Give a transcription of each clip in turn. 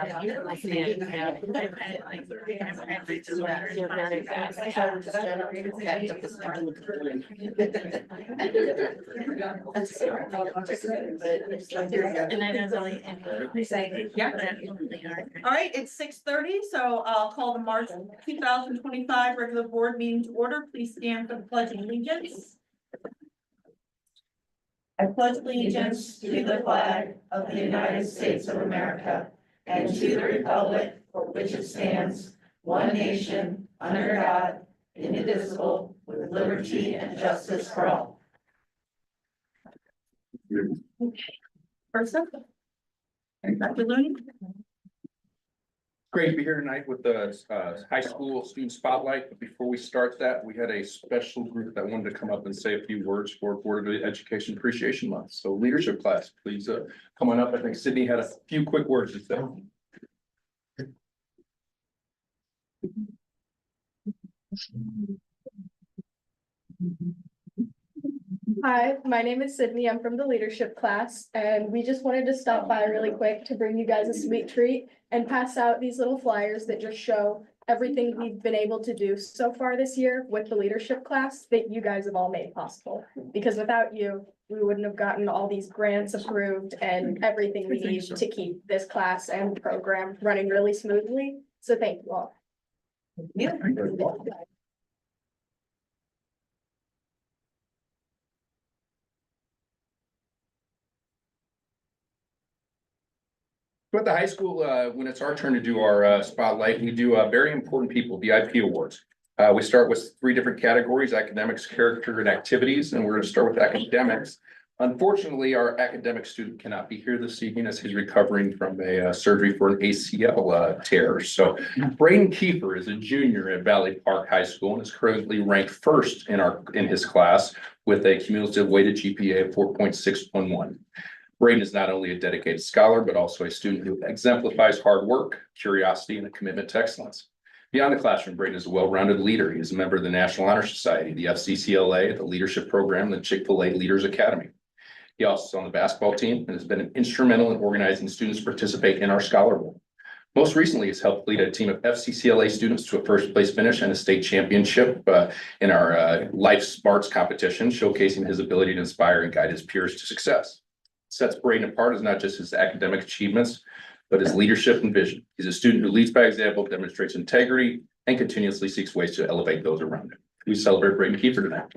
All right, it's 6:30, so I'll call the March 2025 regular board meeting to order. Please stand for the pledge of allegiance. I pledge allegiance to the flag of the United States of America and to the republic for which it stands, one nation, under God, indivisible, with liberty and justice for all. First up, Dr. Looney. Great to be here tonight with the high school student spotlight. But before we start that, we had a special group that wanted to come up and say a few words for Board of Education Appreciation Month. So leadership class, please come on up. I think Sydney had a few quick words to say. Hi, my name is Sydney. I'm from the leadership class, and we just wanted to stop by really quick to bring you guys a sweet treat and pass out these little flyers that just show everything we've been able to do so far this year with the leadership class that you guys have all made possible. Because without you, we wouldn't have gotten all these grants approved and everything we need to keep this class and program running really smoothly. So thank you all. Yeah. At the high school, when it's our turn to do our spotlight, we do very important people, VIP awards. We start with 3 different categories: academics, character, and activities. And we're going to start with academics. Unfortunately, our academic student cannot be here this evening as he's recovering from a surgery for an ACL tear. So Braden Kiefer is a junior at Valley Park High School and is currently ranked first in his class with a cumulative weighted GPA of 4.611. Braden is not only a dedicated scholar, but also a student who exemplifies hard work, curiosity, and a commitment to excellence. Beyond the classroom, Braden is a well-rounded leader. He is a member of the National Honor Society, the FCCLA, the Leadership Program, and the Chick-fil-A Leaders Academy. He also is on the basketball team and has been instrumental in organizing students to participate in our Scholar Bowl. Most recently, he's helped lead a team of FCCLA students to a first-place finish and a state championship in our Life Smarts competition, showcasing his ability to inspire and guide his peers to success. Sets Braden apart is not just his academic achievements, but his leadership and vision. He's a student who leads by example, demonstrates integrity, and continuously seeks ways to elevate those around him. We celebrate Braden Kiefer tonight.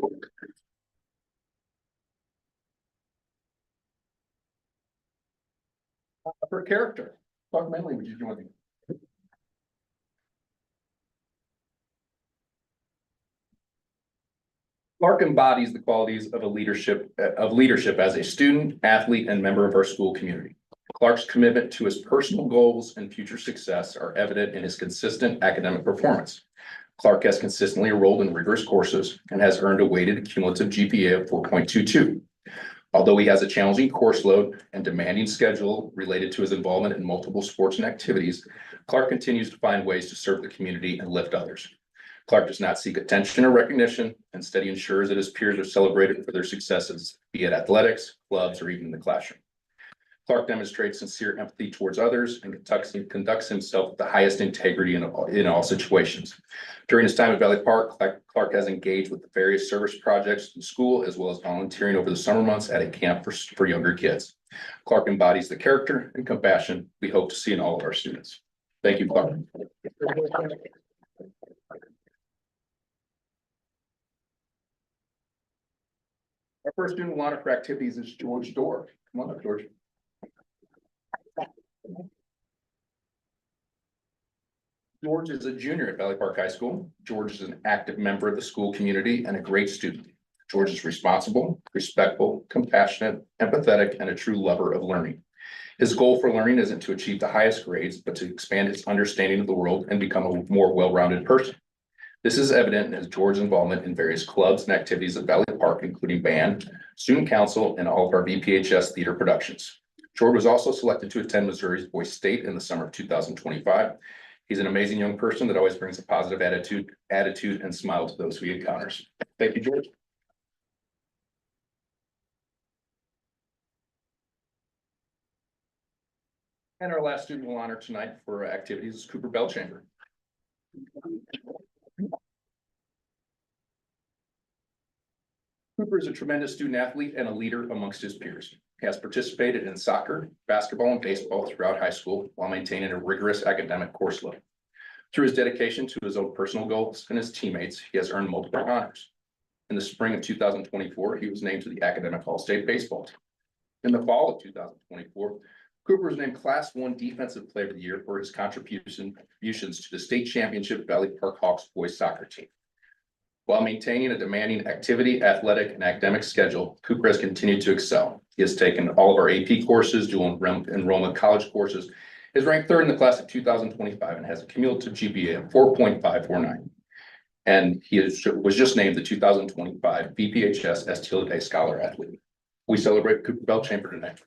For character, Dr. Manley, would you join me? Clark embodies the qualities of leadership as a student, athlete, and member of our school community. Clark's commitment to his personal goals and future success are evident in his consistent academic performance. Clark has consistently enrolled in rigorous courses and has earned a weighted cumulative GPA of 4.22. Although he has a challenging course load and demanding schedule related to his involvement in multiple sports and activities, Clark continues to find ways to serve the community and lift others. Clark does not seek attention or recognition. Instead, he ensures that his peers are celebrated for their successes, be it athletics, clubs, or even in the classroom. Clark demonstrates sincere empathy towards others and conducts himself with the highest integrity in all situations. During his time at Valley Park, Clark has engaged with the various service projects in school, as well as volunteering over the summer months at a camp for younger kids. Clark embodies the character and compassion we hope to see in all of our students. Thank you, Clark. Our first student will honor for activities is George Dorr. Come on up, George. George is a junior at Valley Park High School. George is an active member of the school community and a great student. George is responsible, respectful, compassionate, empathetic, and a true lover of learning. His goal for learning isn't to achieve the highest grades, but to expand his understanding of the world and become a more well-rounded person. This is evident in George's involvement in various clubs and activities at Valley Park, including band, student council, and all of our VPHS theater productions. George was also selected to attend Missouri's Boys State in the summer of 2025. He's an amazing young person that always brings a positive attitude and smile to those who he encounters. Thank you, George. And our last student we'll honor tonight for activities is Cooper Belchamber. Cooper is a tremendous student athlete and a leader amongst his peers. He has participated in soccer, basketball, and baseball throughout high school while maintaining a rigorous academic course load. Through his dedication to his own personal goals and his teammates, he has earned multiple honors. In the spring of 2024, he was named to the Academic All-State Baseball team. In the fall of 2024, Cooper was named Class 1 Defensive Player of the Year for his contributions to the state championship Valley Park Hawks boys soccer team. While maintaining a demanding activity, athletic, and academic schedule, Cooper has continued to excel. He has taken all of our AP courses, dual enrollment college courses, is ranked third in the class of 2025, and has a cumulative GPA of 4.549. And was just named the 2025 BPHS STL Day Scholar Athlete. We celebrate Cooper Belchamber tonight.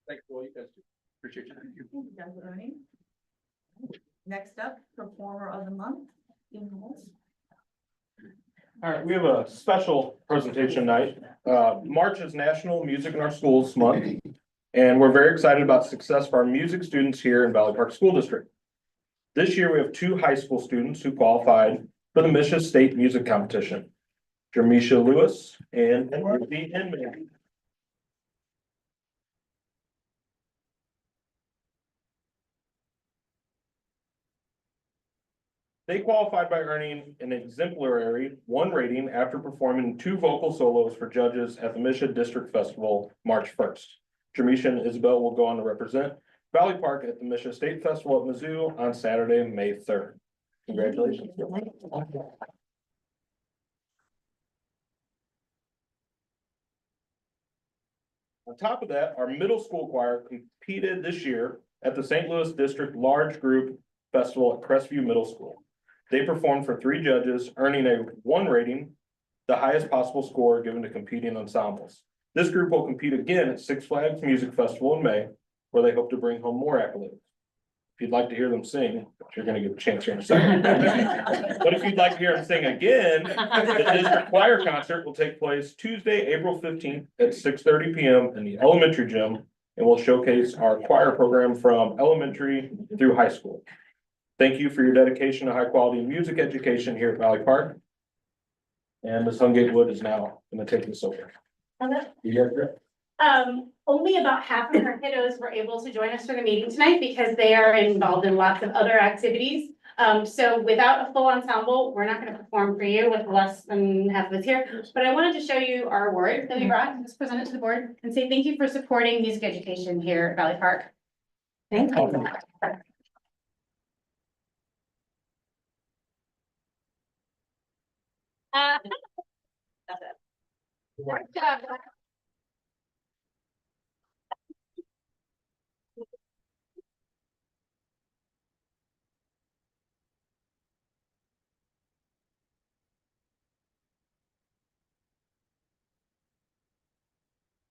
Thanks for all you guys do. Appreciate you. Thank you, Dr. Ernie. Next up, performer of the month. All right, we have a special presentation night. March is National Music in Our Schools Month, and we're very excited about the success of our music students here in Valley Park School District. This year, we have 2 high school students who qualified for the Misha State Music Competition, Jermisha Lewis and Ruthie Inman. They qualified by earning an exemplary 1 rating after performing 2 vocal solos for judges at the Misha District Festival March 1st. Jermisha and Isabel will go on to represent Valley Park at the Misha State Festival at Mizzou on Saturday, May 3rd. Congratulations. On top of that, our middle school choir competed this year at the St. Louis District Large Group Festival at Crestview Middle School. They performed for 3 judges, earning a 1 rating, the highest possible score given to competing ensembles. This group will compete again at Six Flags Music Festival in May, where they hope to bring home more accolades. If you'd like to hear them sing, which you're going to get a chance here in a second. But if you'd like to hear them sing again, the district choir concert will take place Tuesday, April 15th at 6:30 p.m. in the elementary gym, and will showcase our choir program from elementary through high school. Thank you for your dedication to high quality music education here at Valley Park. And Ms. Hungate Wood is now going to take this over. Only about half of our kiddos were able to join us for the meeting tonight because they are involved in lots of other activities. So without a full ensemble, we're not going to perform for you with less than half of us here. But I wanted to show you our award that we brought, just present it to the board and say thank you for supporting music education here at Valley Park. Thank you. Good job.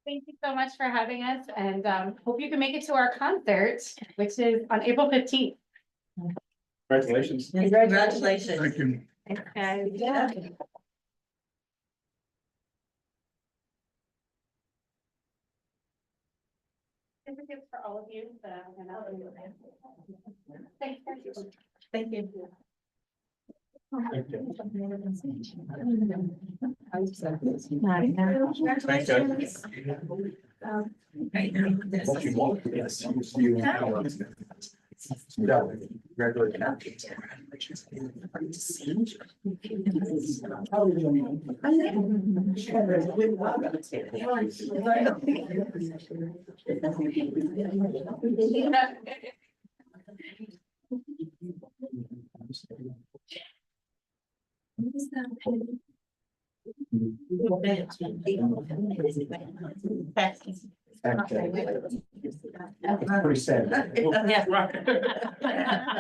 Thank you so much for having us, and hope you can make it to our concert, which is on April 15th. Congratulations. Congratulations. Thank you. And yeah. Certificates for all of you. Thanks. Thank you. Congratulations. Pretty sad. Yeah.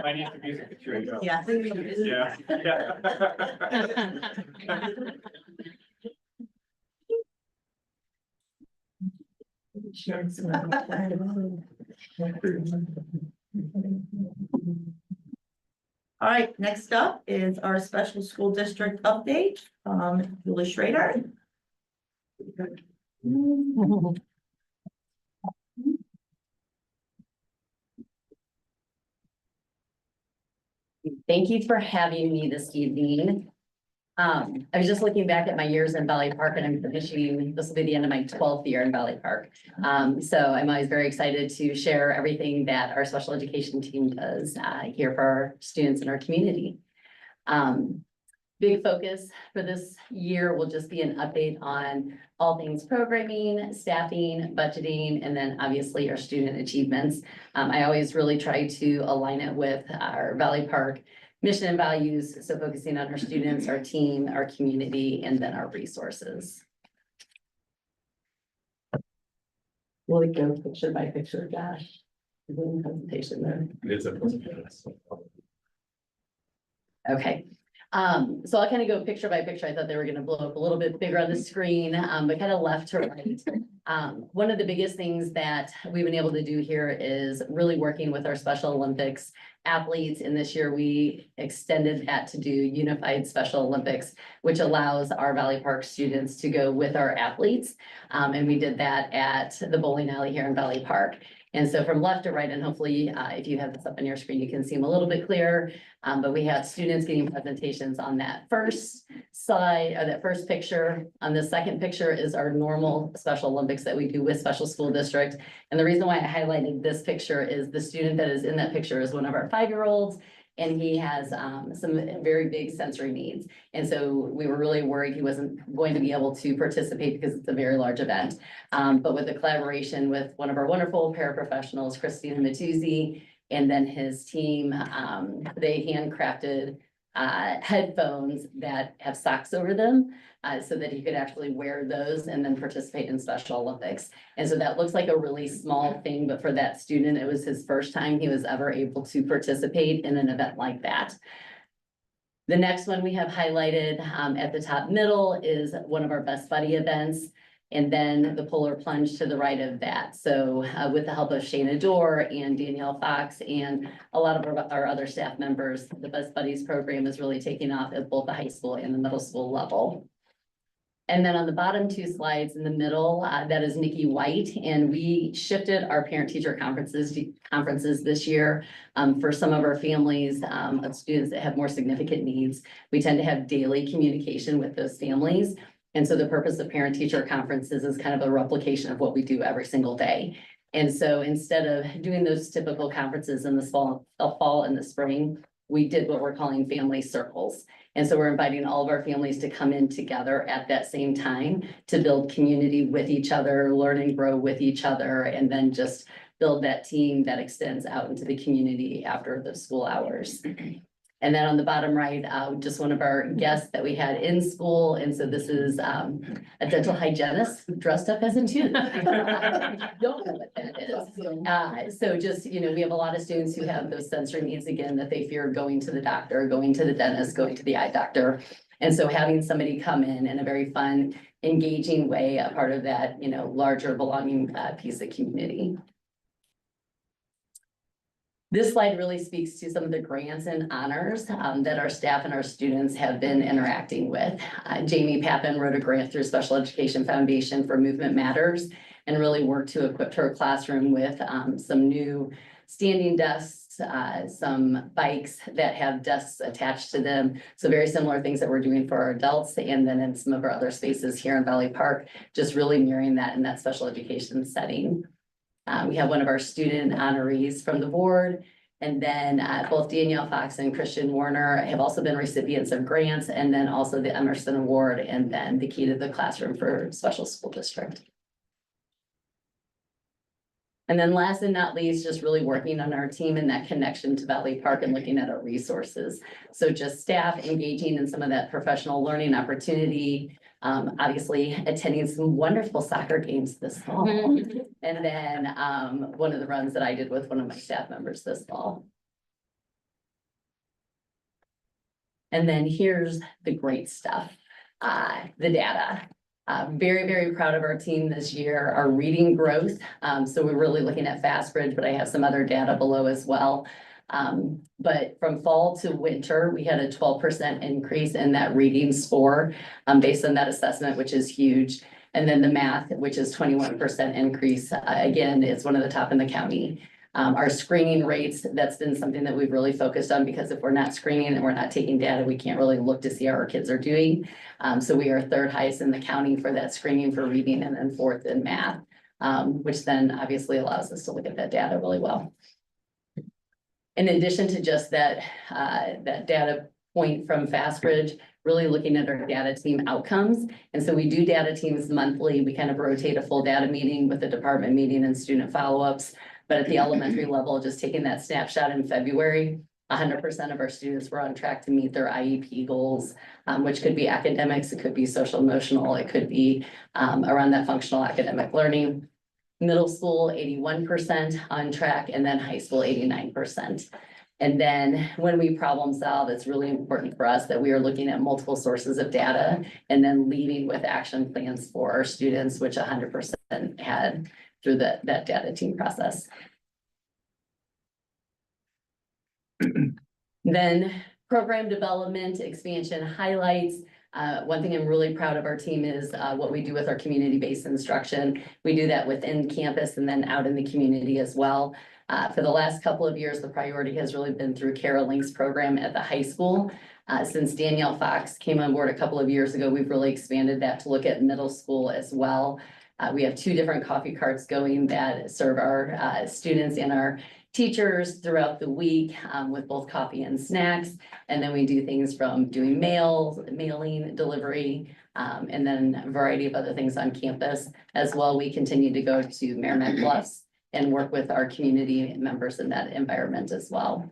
I need the music to trade. Yeah. All right, next up is our special school district update. Julie Schrader. Thank you for having me this evening. I was just looking back at my years in Valley Park and I'm finishing, this will be the end of my 12th year in Valley Park. So I'm always very excited to share everything that our special education team does here for our students in our community. Big focus for this year will just be an update on all things programming, staffing, budgeting, and then obviously our student achievements. I always really try to align it with our Valley Park mission and values, so focusing on our students, our team, our community, and then our resources. Will it go picture by picture, Josh? Doing presentation there. It's a presentation. Okay, so I'll kind of go picture by picture. I thought they were gonna blow up a little bit bigger on the screen, but kind of left to right. One of the biggest things that we've been able to do here is really working with our Special Olympics athletes. And this year we extended that to do Unified Special Olympics, which allows our Valley Park students to go with our athletes. And we did that at the bowling alley here in Valley Park. And so from left to right, and hopefully if you have this up on your screen, you can see them a little bit clearer. But we have students getting presentations on that first slide, or that first picture. On the second picture is our normal Special Olympics that we do with Special School District. And the reason why I highlighted this picture is the student that is in that picture is one of our 5-year-olds. And he has some very big sensory needs. And so we were really worried he wasn't going to be able to participate because it's a very large event. But with the collaboration with one of our wonderful paraprofessionals, Christina Matuzzi, and then his team, they handcrafted headphones that have socks over them so that he could actually wear those and then participate in Special Olympics. And so that looks like a really small thing, but for that student, it was his first time he was ever able to participate in an event like that. The next one we have highlighted at the top middle is one of our Best Buddy events. And then the polar plunge to the right of that. So with the help of Shayna Dorr and Danielle Fox and a lot of our other staff members, the Best Buddies program is really taking off at both the high school and the middle school level. And then on the bottom 2 slides in the middle, that is Nikki White. And we shifted our parent-teacher conferences this year for some of our families of students that have more significant needs. We tend to have daily communication with those families. And so the purpose of parent-teacher conferences is kind of a replication of what we do every single day. And so instead of doing those typical conferences in the fall and the spring, we did what we're calling family circles. And so we're inviting all of our families to come in together at that same time to build community with each other, learn and grow with each other, and then just build that team that extends out into the community after the school hours. And then on the bottom right, just one of our guests that we had in school. And so this is a dental hygienist dressed up as a tooth. Don't know what that is. So just, you know, we have a lot of students who have those sensory needs again, that they fear going to the doctor, going to the dentist, going to the eye doctor. And so having somebody come in a very fun, engaging way, a part of that, you know, larger belonging piece of community. This slide really speaks to some of the grants and honors that our staff and our students have been interacting with. Jamie Pappin wrote a grant through Special Education Foundation for Movement Matters and really worked to equip her classroom with some new standing desks, some bikes that have desks attached to them. So very similar things that we're doing for our adults, and then in some of our other spaces here in Valley Park, just really mirroring that in that special education setting. We have one of our student honorees from the board, and then both Danielle Fox and Christian Warner have also been recipients of grants, and then also the Emerson Award, and then the Key to the Classroom for Special School District. And then last and not least, just really working on our team and that connection to Valley Park and looking at our resources. So just staff engaging in some of that professional learning opportunity, obviously attending some wonderful soccer games this fall. And then one of the runs that I did with one of my staff members this fall. And then here's the great stuff, the data. Very, very proud of our team this year, our reading growth. So we're really looking at FastBridge, but I have some other data below as well. But from fall to winter, we had a 12% increase in that reading score, based on that assessment, which is huge. And then the math, which is 21% increase, again, it's one of the top in the county. Our screening rates, that's been something that we've really focused on, because if we're not screening and we're not taking data, we can't really look to see how our kids are doing. So we are third highest in the county for that screening for reading, and then fourth in math, which then obviously allows us to look at that data really well. In addition to just that, that data point from FastBridge, really looking at our data team outcomes. And so we do data teams monthly. We kind of rotate a full data meeting with a department meeting and student follow-ups. But at the elementary level, just taking that snapshot in February, 100% of our students were on track to meet their IEP goals, which could be academics, it could be social emotional, it could be around that functional academic learning. Middle school, 81% on track, and then high school, 89%. And then when we problem solve, it's really important for us that we are looking at multiple sources of data and then leading with action plans for our students, which 100% had through that data team process. Then program development, expansion highlights. One thing I'm really proud of our team is what we do with our community-based instruction. We do that within campus and then out in the community as well. For the last couple of years, the priority has really been through CareLinks program at the high school. Since Danielle Fox came on board a couple of years ago, we've really expanded that to look at middle school as well. We have 2 different coffee carts going that serve our students and our teachers throughout the week with both coffee and snacks. And then we do things from doing mailing, delivery, and then a variety of other things on campus. As well, we continue to go to Merrimack Bluffs and work with our community members in that environment as well.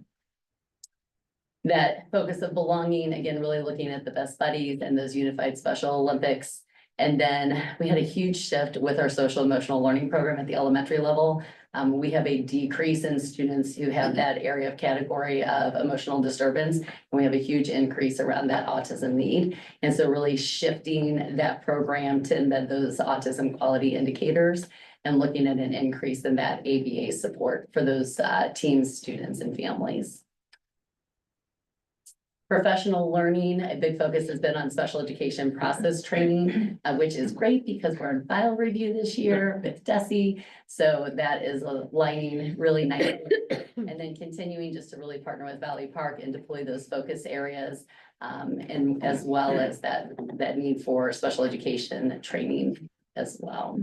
That focus of belonging, again, really looking at the best buddies and those unified Special Olympics. And then we had a huge shift with our social emotional learning program at the elementary level. We have a decrease in students who have that area of category of emotional disturbance, and we have a huge increase around that autism need. And so really shifting that program to embed those autism quality indicators and looking at an increase in that ABA support for those teams, students, and families. Professional learning, a big focus has been on special education process training, which is great because we're in file review this year with DESE. So that is aligning really nicely. And then continuing just to really partner with Valley Park and deploy those focus areas, and as well as that need for special education training as well.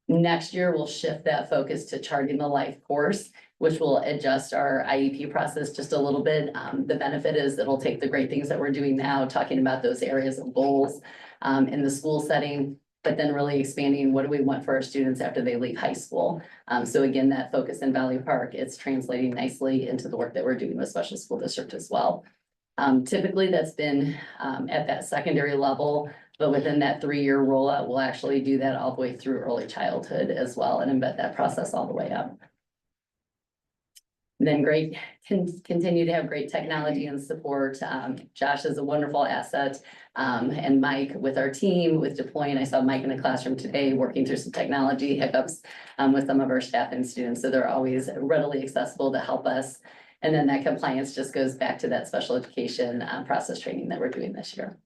Next year, we'll shift that focus to Charting the Life course, which will adjust our IEP process just a little bit. The benefit is it'll take the great things that we're doing now, talking about those areas of goals in the school setting, but then really expanding what do we want for our students after they leave high school. So again, that focus in Valley Park, it's translating nicely into the work that we're doing with special school district as well. Typically, that's been at that secondary level, but within that 3-year rollout, we'll actually do that all the way through early childhood as well and embed that process all the way up. Then continue to have great technology and support. Josh is a wonderful asset. And Mike with our team with deploying. I saw Mike in the classroom today working through some technology hiccups with some of our staff and students. So they're always readily accessible to help us. And then that compliance just goes back to that special education process training that we're doing this year.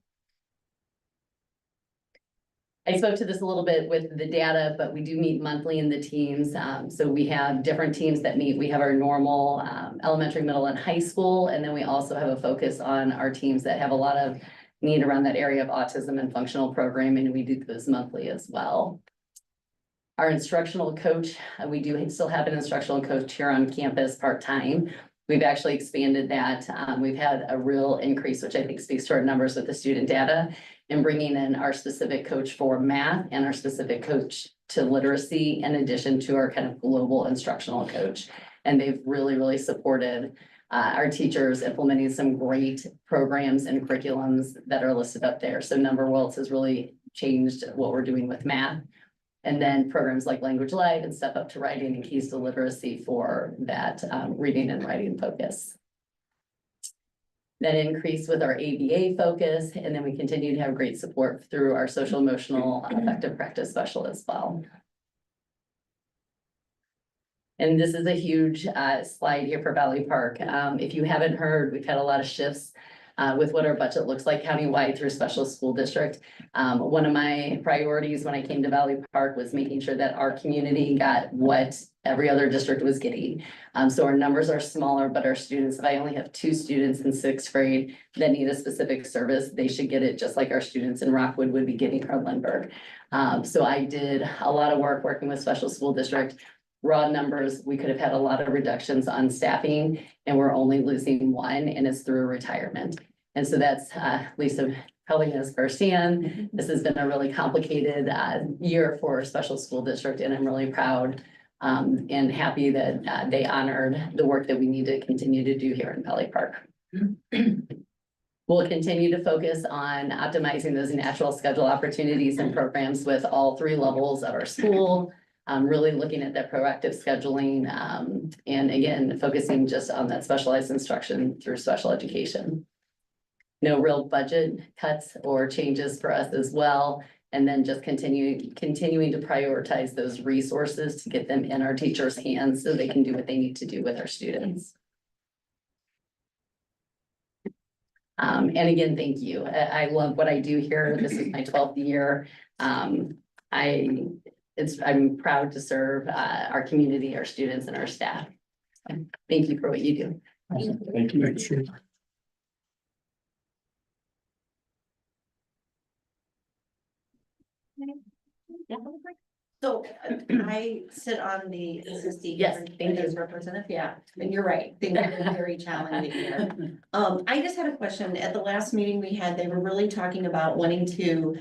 I spoke to this a little bit with the data, but we do meet monthly in the teams. So we have different teams that meet. We have our normal elementary, middle, and high school. And then we also have a focus on our teams that have a lot of need around that area of autism and functional programming. And we do those monthly as well. Our instructional coach, we do still have an instructional coach here on campus part-time. We've actually expanded that. We've had a real increase, which I think speaks to our numbers with the student data, and bringing in our specific coach for math and our specific coach to literacy, in addition to our kind of global instructional coach. And they've really supported our teachers implementing some great programs and curriculums that are listed up there. So Number Worlds has really changed what we're doing with math. And then programs like Language Live and Step Up to Writing and Keys to Literacy for that reading and writing focus. That increase with our ABA focus, and then we continue to have great support through our social emotional affective practice special as well. And this is a huge slide here for Valley Park. If you haven't heard, we've had a lot of shifts with what our budget looks like countywide through special school district. One of my priorities when I came to Valley Park was making sure that our community got what every other district was getting. So our numbers are smaller, but our students, if I only have 2 students in 6th grade that need a specific service, they should get it just like our students in Rockwood would be getting or Lindbergh. So I did a lot of work working with special school district. Raw numbers, we could have had a lot of reductions on staffing and we're only losing 1 and it's through retirement. And so that's Lisa probably knows firsthand. This has been a really complicated year for special school district and I'm really proud and happy that they honored the work that we need to continue to do here in Valley Park. We'll continue to focus on optimizing those natural schedule opportunities and programs with all 3 levels of our school. Really looking at that proactive scheduling, and again, focusing just on that specialized instruction through special education. No real budget cuts or changes for us as well. And then just continuing to prioritize those resources to get them in our teachers' hands so they can do what they need to do with our students. And again, thank you. I love what I do here. This is my 12th year. I'm proud to serve our community, our students and our staff. Thank you for what you do. Thank you. So I sit on the assistant. Yes, thank you. Representative, yeah, and you're right, things are very challenging here. I just had a question. At the last meeting we had, they were really talking about wanting to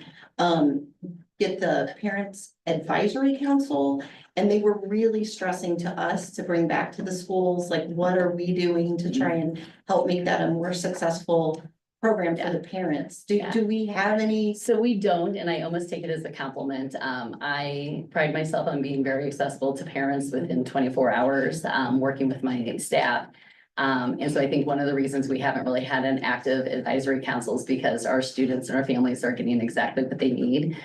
get the Parents Advisory Council. And they were really stressing to us to bring back to the schools, like, what are we doing to try and help make that a more successful program for the parents? Do we have any? So we don't, and I almost take it as a compliment. I pride myself on being very accessible to parents within 24 hours, working with my staff. And so I think one of the reasons we haven't really had an active advisory council is because our students and our families are getting exactly what they need,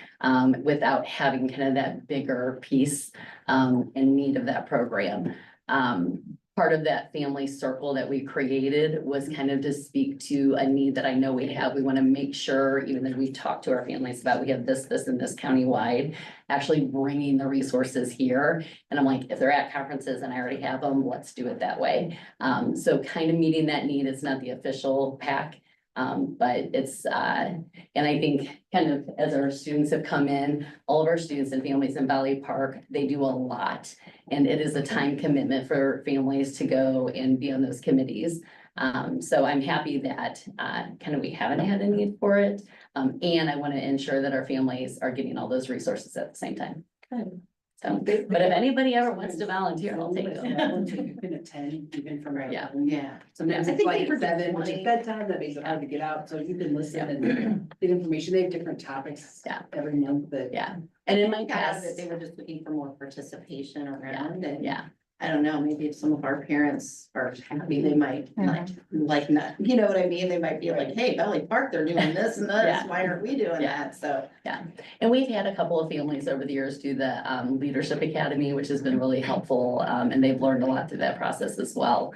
without having kind of that bigger piece, and need of that program. Part of that family circle that we created was kind of to speak to a need that I know we have. We want to make sure, even though we talk to our families about, we have this, and this countywide, actually bringing the resources here. And I'm like, if they're at conferences and I already have them, let's do it that way. So kind of meeting that need. It's not the official pack. But it's, and I think kind of as our students have come in, all of our students and families in Valley Park, they do a lot. And it is a time commitment for families to go and be on those committees. So I'm happy that kind of we haven't had a need for it. And I want to ensure that our families are getting all those resources at the same time. Good. So, but if anybody ever wants to volunteer, I'll take them. You can attend even from. Yeah. Yeah. Sometimes I it's think like they at were 7, which is 20. bedtime, that makes it hard to get out, so you can listen and get information, they have different topics. Yeah. Every month, but. Yeah. And in my Got out of it, past, they were just looking for more participation around and. yeah. I don't know, maybe if some of our parents are happy, they might like not, you know what I mean? They might be like, hey, Valley Park, they're doing this and this, Yeah. why aren't we doing Yeah. that? So. And we've had a couple of families over the years do the Leadership Academy, which has been really helpful. And they've learned a lot through that process as well.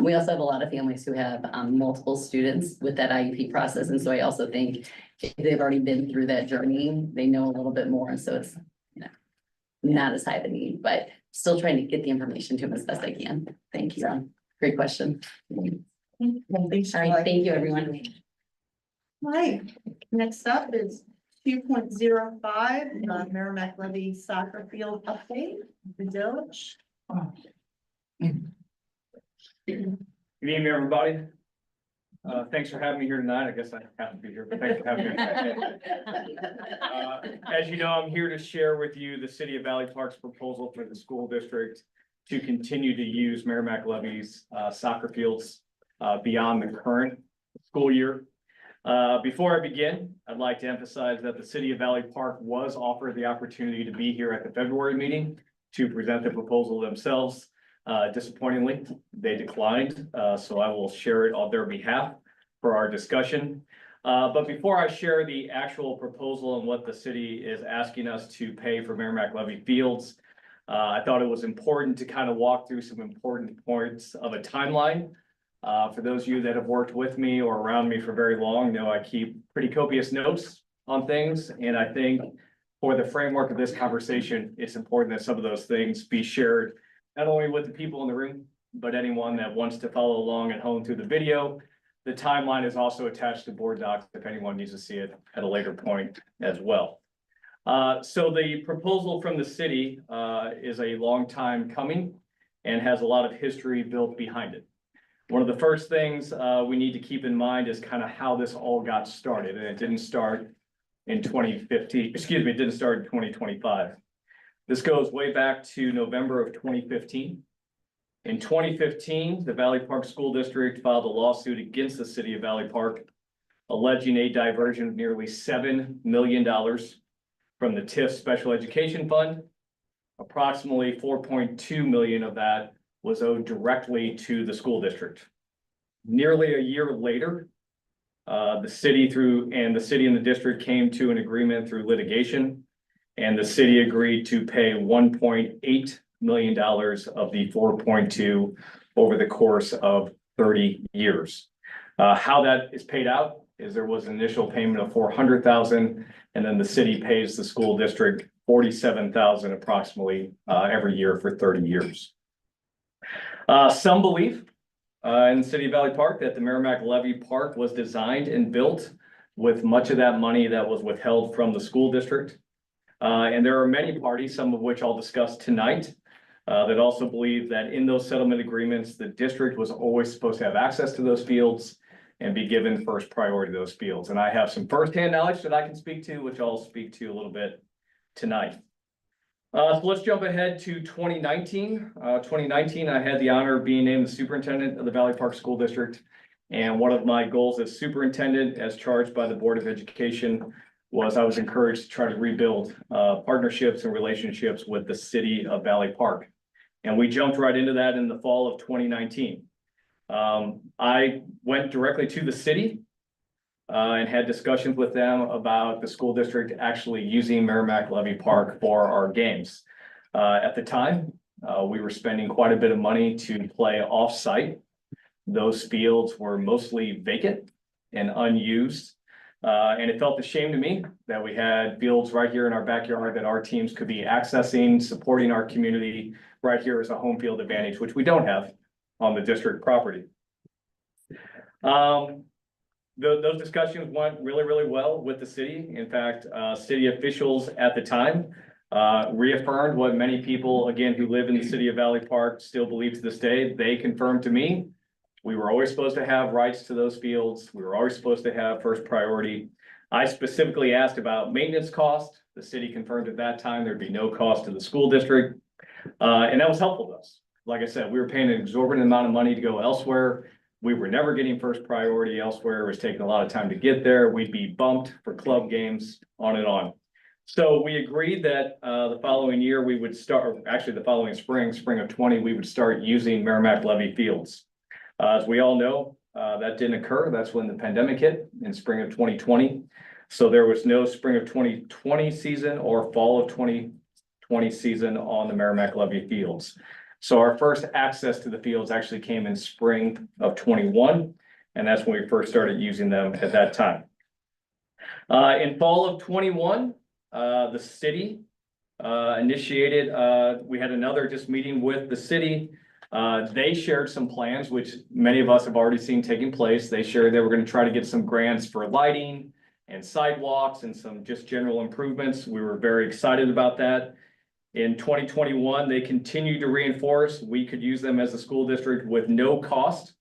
We also have a lot of families who have multiple students with that IEP process. And so I also think if they've already been through that journey, they know a little bit more. And so it's, not as high the need, but still trying to get the information to them as best I can. Thank you. So, great question. All right, thank you, everyone. Hi, next up is 2.05, Merrimack Levy soccer field update, the village. Good evening, everybody. Thanks for having me here tonight. I guess I have to be here, but thanks for having me. As you know, I'm here to share with you the City of Valley Park's proposal for the school district to continue to use Merrimack Levy's soccer fields beyond the current school year. Before I begin, I'd like to emphasize that the City of Valley Park was offered the opportunity to be here at the February meeting to present the proposal themselves. Disappointingly, they declined, so I will share it on their behalf for our discussion. But before I share the actual proposal and what the city is asking us to pay for Merrimack Levy Fields, I thought it was important to kind of walk through some important points of a timeline. For those of you that have worked with me or around me for very long, know I keep pretty copious notes on things. And I think for the framework of this conversation, it's important that some of those things be shared, not only with the people in the room, but anyone that wants to follow along at home through the video. The timeline is also attached to board docs if anyone needs to see it at a later point as well. So the proposal from the city is a long time coming and has a lot of history built behind it. One of the first things we need to keep in mind is kind of how this all got started, and it didn't start in 2015, excuse me, it didn't start in 2025. This goes way back to November of 2015. In 2015, the Valley Park School District filed a lawsuit against the city of Valley Park, alleging a diversion of nearly $7 million from the TIF Special Education Fund. Approximately 4.2 million of that was owed directly to the school district. Nearly a year later, the city and the district came to an agreement through litigation, and the city agreed to pay $1.8 million of the 4.2 over the course of 30 years. How that is paid out is there was an initial payment of $400,000, and then the city pays the school district $47,000 approximately every year for 30 years. Some believe in the city of Valley Park that the Merrimack Levy Park was designed and built with much of that money that was withheld from the school district. And there are many parties, some of which I'll discuss tonight, that also believe that in those settlement agreements, the district was always supposed to have access to those fields and be given first priority to those fields. And I have some firsthand knowledge that I can speak to, which I'll speak to a little bit tonight. So let's jump ahead to 2019. 2019, I had the honor of being named the superintendent of the Valley Park School District. And one of my goals as superintendent, as charged by the Board of Education, was I was encouraged to try to rebuild partnerships and relationships with the city of Valley Park. And we jumped right into that in the fall of 2019. I went directly to the city and had discussions with them about the school district actually using Merrimack Levy Park for our games. At the time, we were spending quite a bit of money to play off-site. Those fields were mostly vacant and unused. And it felt a shame to me that we had fields right here in our backyard that our teams could be accessing, supporting our community right here as a home field advantage, which we don't have on the district property. Those discussions went really, really well with the city. In fact, city officials at the time reaffirmed what many people, again, who live in the city of Valley Park still believe to this day. They confirmed to me we were always supposed to have rights to those fields. We were always supposed to have first priority. I specifically asked about maintenance cost. The city confirmed at that time there'd be no cost to the school district. And that was helpful to us. Like I said, we were paying an exorbitant amount of money to go elsewhere. We were never getting first priority elsewhere. It was taking a lot of time to get there. We'd be bumped for club games, on and on. So we agreed that the following year we would start, actually the following spring of 20, we would start using Merrimack Levy fields. As we all know, that didn't occur. That's when the pandemic hit in spring of 2020. So there was no spring of 2020 season or fall of 2020 season on the Merrimack Levy fields. So our first access to the fields actually came in spring of 21, and that's when we first started using them at that time. In fall of 21, the city initiated, we had another just meeting with the city. They shared some plans, which many of us have already seen taking place. They shared they were going to try to get some grants for lighting and sidewalks and some just general improvements. We were very excited about that. In 2021, they continued to reinforce we could use them as a school district with no cost,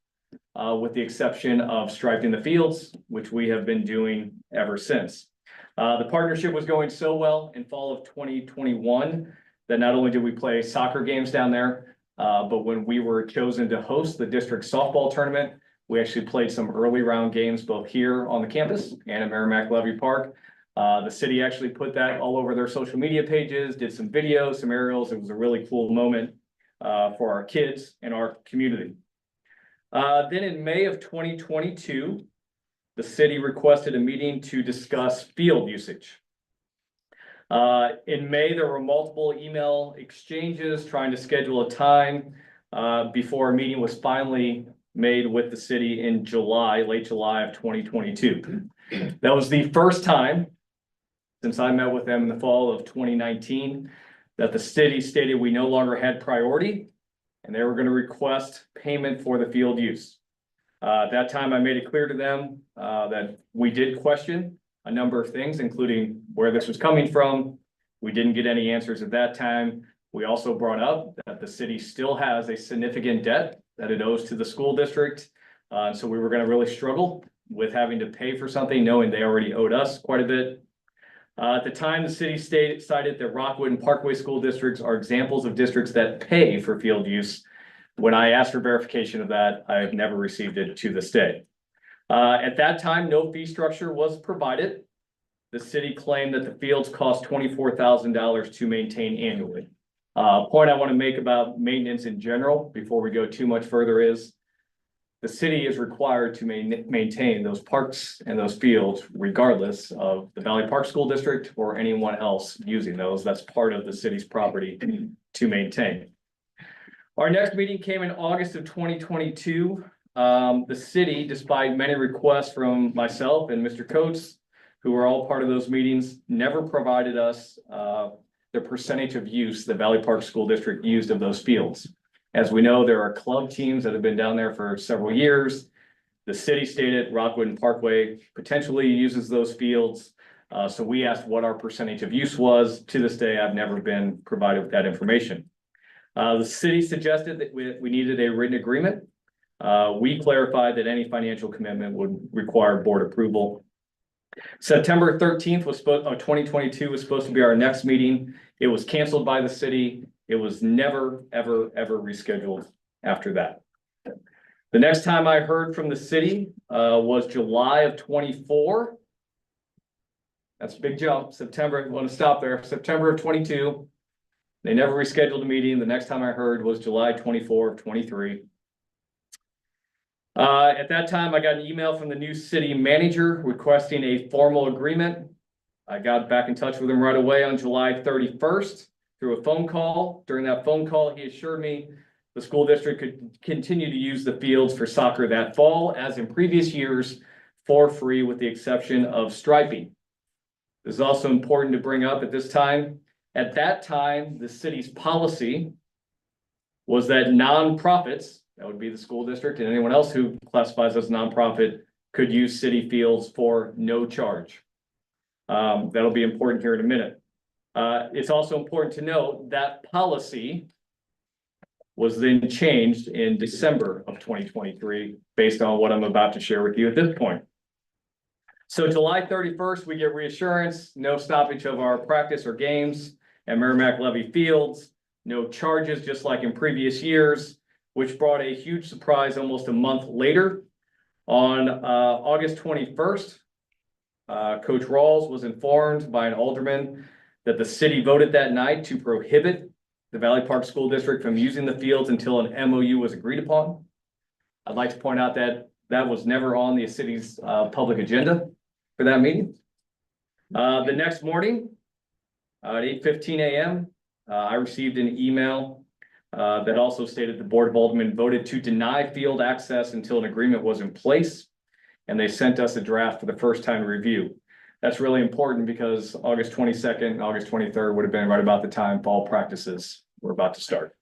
with the exception of striping the fields, which we have been doing ever since. The partnership was going so well in fall of 2021 that not only did we play soccer games down there, but when we were chosen to host the district softball tournament, we actually played some early round games both here on the campus and at Merrimack Levy Park. The city actually put that all over their social media pages, did some videos, some aerials. It was a really cool moment for our kids and our community. Then in May of 2022, the city requested a meeting to discuss field usage. In May, there were multiple email exchanges trying to schedule a time before a meeting was finally made with the city in July, late July of 2022. That was the first time since I met with them in the fall of 2019 that the city stated we no longer had priority and they were going to request payment for the field use. At that time, I made it clear to them that we did question a number of things, including where this was coming from. We didn't get any answers at that time. We also brought up that the city still has a significant debt that it owes to the school district. So we were going to really struggle with having to pay for something, knowing they already owed us quite a bit. At the time, the city cited that Rockwood and Parkway school districts are examples of districts that pay for field use. When I asked for verification of that, I have never received it to this day. At that time, no fee structure was provided. The city claimed that the fields cost $24,000 to maintain annually. Point I want to make about maintenance in general before we go too much further is the city is required to maintain those parks and those fields regardless of the Valley Park School District or anyone else using those. That's part of the city's property to maintain. Our next meeting came in August of 2022. The city, despite many requests from myself and Mr. Coates, who were all part of those meetings, never provided us the percentage of use the Valley Park School District used of those fields. As we know, there are club teams that have been down there for several years. The city stated Rockwood and Parkway potentially uses those fields. So we asked what our percentage of use was. To this day, I've never been provided with that information. The city suggested that we needed a written agreement. We clarified that any financial commitment would require board approval. September 13th was 2022 was supposed to be our next meeting. It was canceled by the city. It was never, ever rescheduled after that. The next time I heard from the city was July of 24. That's a big jump. September, I want to stop there. September of 22. They never rescheduled a meeting. The next time I heard was July 24 of 23. At that time, I got an email from the new city manager requesting a formal agreement. I got back in touch with him right away on July 31st through a phone call. During that phone call, he assured me the school district could continue to use the fields for soccer that fall, as in previous years, for free with the exception of striping. This is also important to bring up at this time. At that time, the city's policy was that nonprofits, that would be the school district and anyone else who classifies as a nonprofit, could use city fields for no charge. That'll be important here in a minute. It's also important to note that policy was then changed in December of 2023 based on what I'm about to share with you at this point. So July 31st, we get reassurance, no stoppage of our practice or games at Merrimack Levy Fields, no charges just like in previous years, which brought a huge surprise almost a month later. On August 21st, Coach Rawls was informed by an alderman that the city voted that night to prohibit the Valley Park School District from using the fields until an MOU was agreed upon. I'd like to point out that that was never on the city's public agenda for that meeting. The next morning at 8:15 a.m., I received an email that also stated the Board of Aldermen voted to deny field access until an agreement was in place, and they sent us a draft for the first time to review. That's really important because August 22nd and August 23rd would have been right about the time fall practices were about to start.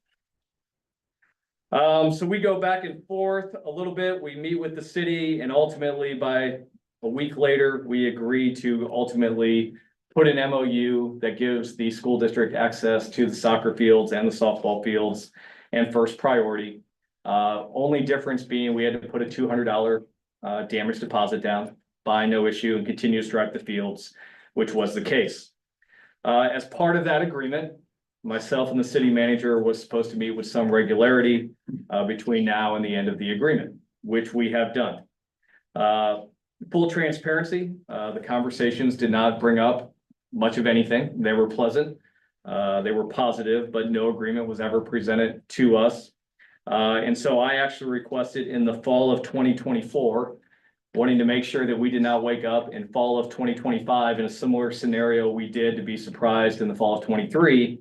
So we go back and forth a little bit. We meet with the city, and ultimately by a week later, we agree to ultimately put an MOU that gives the school district access to the soccer fields and the softball fields and first priority. Only difference being we had to put a $200 damage deposit down, buy no issue, and continue to stripe the fields, which was the case. As part of that agreement, myself and the city manager was supposed to meet with some regularity between now and the end of the agreement, which we have done. Full transparency, the conversations did not bring up much of anything. They were pleasant, they were positive, but no agreement was ever presented to us. And so I actually requested in the fall of 2024 wanting to make sure that we did not wake up in fall of 2025 in a similar scenario we did to be surprised in the fall of 23.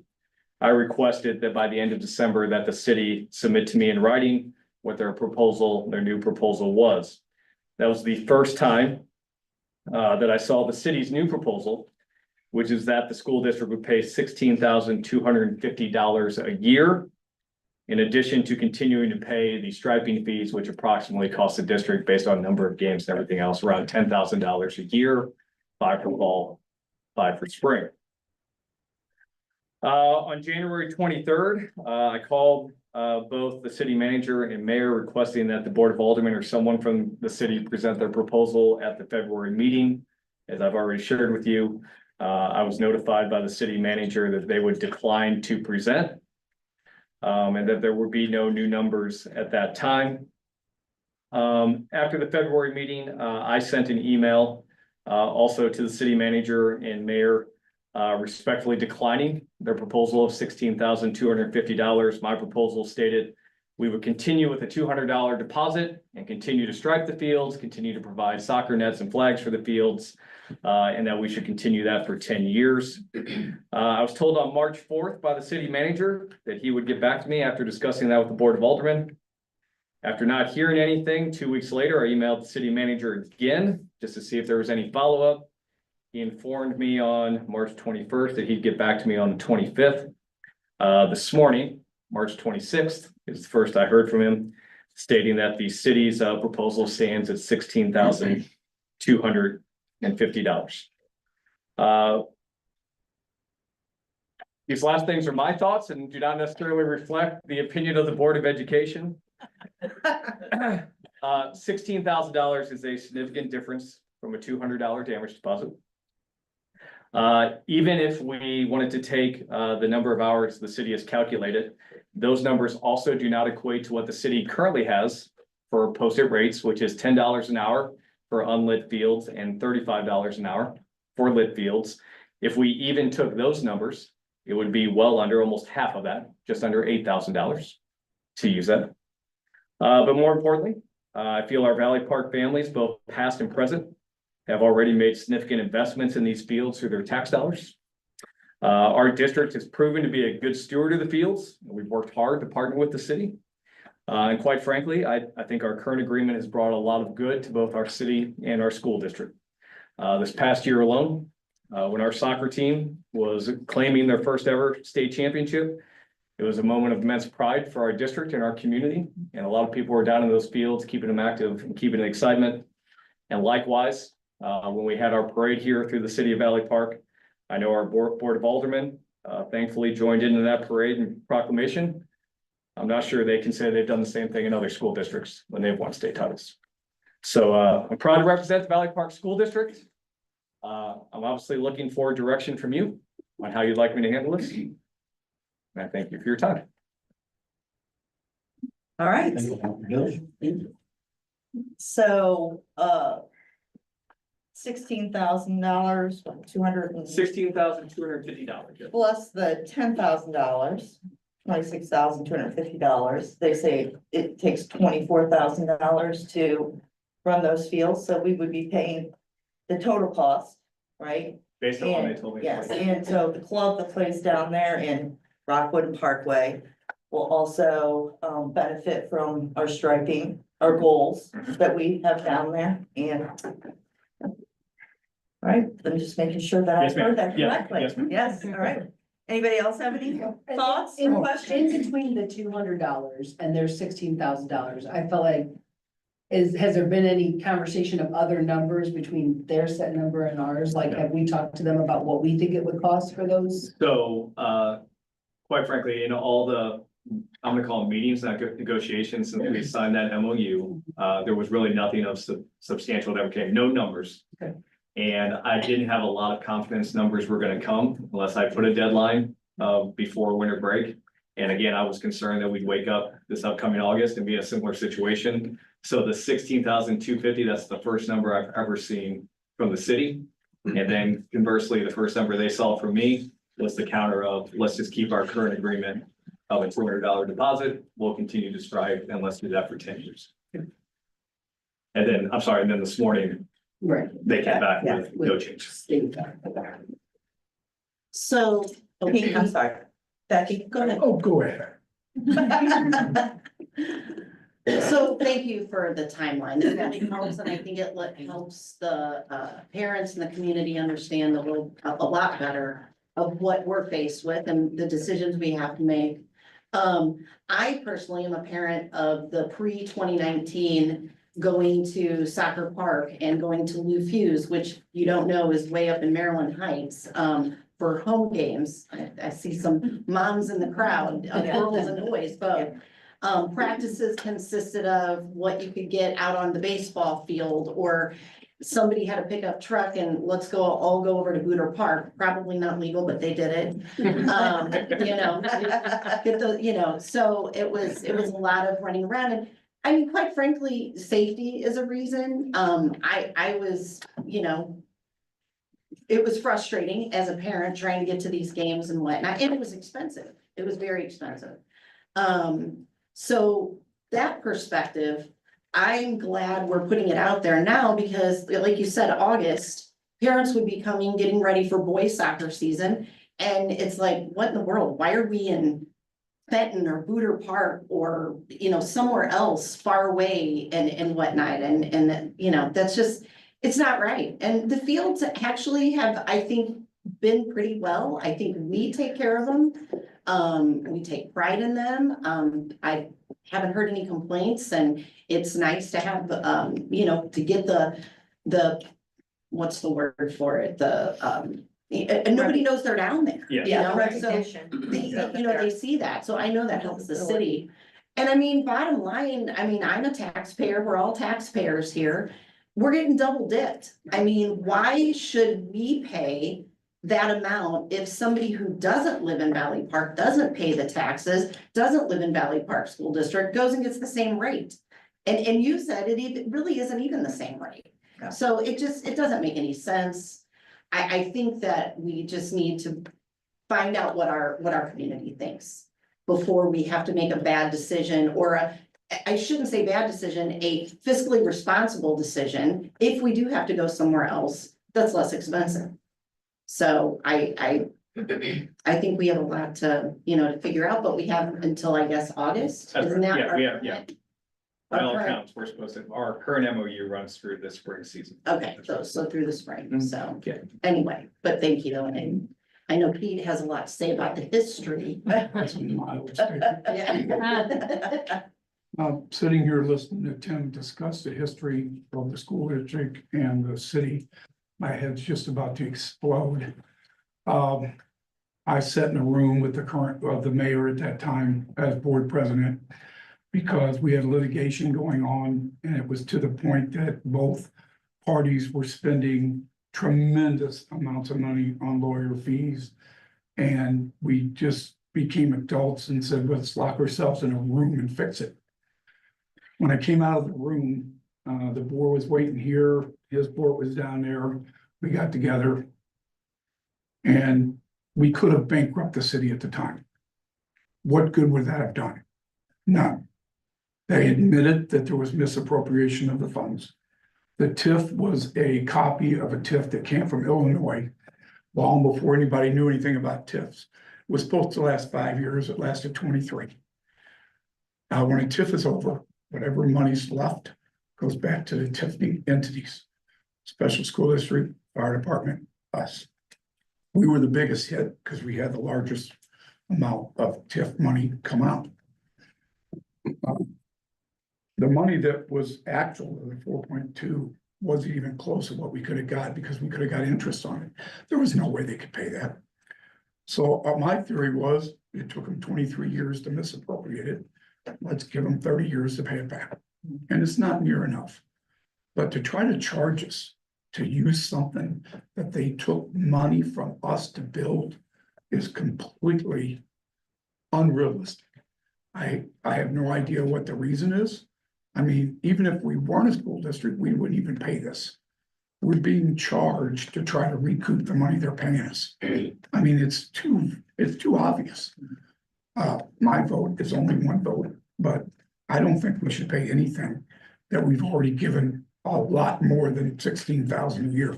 I requested that by the end of December that the city submit to me in writing what their new proposal was. That was the first time that I saw the city's new proposal, which is that the school district would pay $16,250 a year, in addition to continuing to pay the striping fees, which approximately cost the district, based on number of games and everything else, around $10,000 a year, 5 for fall, 5 for spring. On January 23rd, I called both the city manager and mayor requesting that the Board of Aldermen or someone from the city present their proposal at the February meeting. As I've already shared with you, I was notified by the city manager that they would decline to present, and that there would be no new numbers at that time. After the February meeting, I sent an email also to the city manager and mayor, respectfully declining their proposal of $16,250. My proposal stated we would continue with a $200 deposit and continue to stripe the fields, continue to provide soccer nets and flags for the fields, and that we should continue that for 10 years. I was told on March 4th by the city manager that he would get back to me after discussing that with the Board of Aldermen. After not hearing anything, 2 weeks later, I emailed the city manager again just to see if there was any follow-up. He informed me on March 21st that he'd get back to me on the 25th. This morning, March 26th, is the first I heard from him, stating that the city's proposal stands at $16,250. These last things are my thoughts and do not necessarily reflect the opinion of the Board of Education. $16,000 is a significant difference from a $200 damage deposit. Even if we wanted to take the number of hours the city has calculated, those numbers also do not equate to what the city currently has for posted rates, which is $10 an hour for unlit fields and $35 an hour for lit fields. If we even took those numbers, it would be well under, almost half of that, just under $8,000 to use that. But more importantly, I feel our Valley Park families, both past and present, have already made significant investments in these fields through their tax dollars. Our district has proven to be a good steward of the fields. We've worked hard to partner with the city. And quite frankly, I think our current agreement has brought a lot of good to both our city and our school district. This past year alone, when our soccer team was claiming their first ever state championship, it was a moment of immense pride for our district and our community. And a lot of people were down in those fields, keeping them active and keeping excitement. And likewise, when we had our parade here through the city of Valley Park, I know our Board of Aldermen thankfully joined into that parade and proclamation. I'm not sure they can say they've done the same thing in other school districts when they've won state titles. So I'm proud to represent the Valley Park School District. I'm obviously looking for direction from you on how you'd like me to handle this. And I thank you for your time. All right. So, $16,000, $16,250. plus the $10,000, $26,250. They say it takes $24,000 to run those fields, so we would be paying the total cost, right? Based on what they told me. Yes, and so the club that plays down there in Rockwood and Parkway will also benefit from our striping, our goals that we have down there, and all right, I'm just making sure that I Yes, ma'am. heard that Yes, correctly. yes, ma'am. Yes, all right. Anybody else have any thoughts or In questions? between the $200 and their $16,000, I felt like, has there been any conversation of other numbers between their set number and ours? Like, have we talked to them about what we think it would cost for those? So, quite frankly, in all the, I'm gonna call them meetings, not negotiations, since we signed that MOU, there was really nothing of substantial that ever came, no numbers. Okay. And I didn't have a lot of confidence numbers were gonna come unless I put a deadline before winter break. And again, I was concerned that we'd wake up this upcoming August and be in a similar situation. So the $16,250, that's the first number I've ever seen from the city. And then conversely, the first number they saw from me was the counter of, let's just keep our current agreement of a $200 deposit. We'll continue to strive and let's do that for 10 years. And then, I'm sorry, and then this morning, Right. they came back Yeah, with no changes. State. So, Pete, I'm sorry, Becky, go ahead. Oh, go ahead. So thank you for the timeline. It really helps, and I think it helps the parents and the community understand a lot better of what we're faced with and the decisions we have to make. I personally am a parent of the pre-2019 going to Soccer Park and going to Lou Fuse, which you don't know is way up in Maryland Heights, for home games. I see some moms in the crowd, girls and boys both. Practices consisted of what you could get out on the baseball field, or somebody had a pickup truck and let's all go over to Booter Park, probably not legal, but they did it. So it was a lot of running around, and I mean, quite frankly, safety is a reason. I was, it was frustrating as a parent trying to get to these games and whatnot, and it was expensive. It was very expensive. So that perspective, I'm glad we're putting it out there now because like you said, August, parents would be coming, getting ready for boys soccer season. And it's like, what in the world? Why are we in Fenton or Booter Park or, somewhere else far away and whatnot? And that's just, it's not right. And the fields actually have, I think, been pretty well. I think we take care of them. We take pride in them. I haven't heard any complaints, and it's nice to have, to get the, what's the word for it? And nobody knows they're down there. Yeah. So they see that. So I know that helps the city. And I mean, bottom line, I'm a taxpayer. We're all taxpayers here. We're getting double dipped. I mean, why should we pay that amount if somebody who doesn't live in Valley Park, doesn't pay the taxes, doesn't live in Valley Park School District, goes and gets the same rate? And you said it really isn't even the same rate. Yeah. So it doesn't make any sense. I think that we just need to find out what our community thinks before we have to make a bad decision, or I shouldn't say bad decision, a fiscally responsible decision, if we do have to go somewhere else that's less expensive. So I think we have a lot to figure out, but we have until, I guess, August. That's Isn't that right. our- Yeah, by all Our current- accounts, we're supposed to, our current MOU runs through the spring season. Okay, so through the spring, so Yeah. anyway, but thank you though, and I know Pete has a lot to say about the history. That's a mild statement. Yeah. Sitting here listening to Tim discuss the history of the school district and the city, my head's just about to explode. I sat in a room with the mayor at that time as board president, because we had litigation going on, and it was to the point that both parties were spending tremendous amounts of money on lawyer fees. And we just became adults and said, let's lock ourselves in a room and fix it. When I came out of the room, the board was waiting here, his board was down there, we got together. And we could have bankrupted the city at the time. What good would that have done? None. They admitted that there was misappropriation of the funds. The TIF was a copy of a TIF that came from Illinois long before anybody knew anything about TIFs. It was supposed to last 5 years, it lasted 23. Now, when a TIF is over, whatever money's left goes back to the TIF entities. Special school district, fire department, us. We were the biggest hit because we had the largest amount of TIF money come out. The money that was actual, the 4.2, wasn't even close to what we could have got, because we could have got interest on it. There was no way they could pay that. So my theory was, it took them 23 years to misappropriate it. Let's give them 30 years to pay it back. And it's not near enough. But to try to charge us to use something that they took money from us to build is completely unrealistic. I have no idea what the reason is. I mean, even if we weren't a school district, we wouldn't even pay this. We're being charged to try to recoup the money they're paying us. I mean, it's too obvious. My vote is only one vote, but I don't think we should pay anything that we've already given a lot more than 16,000 a year.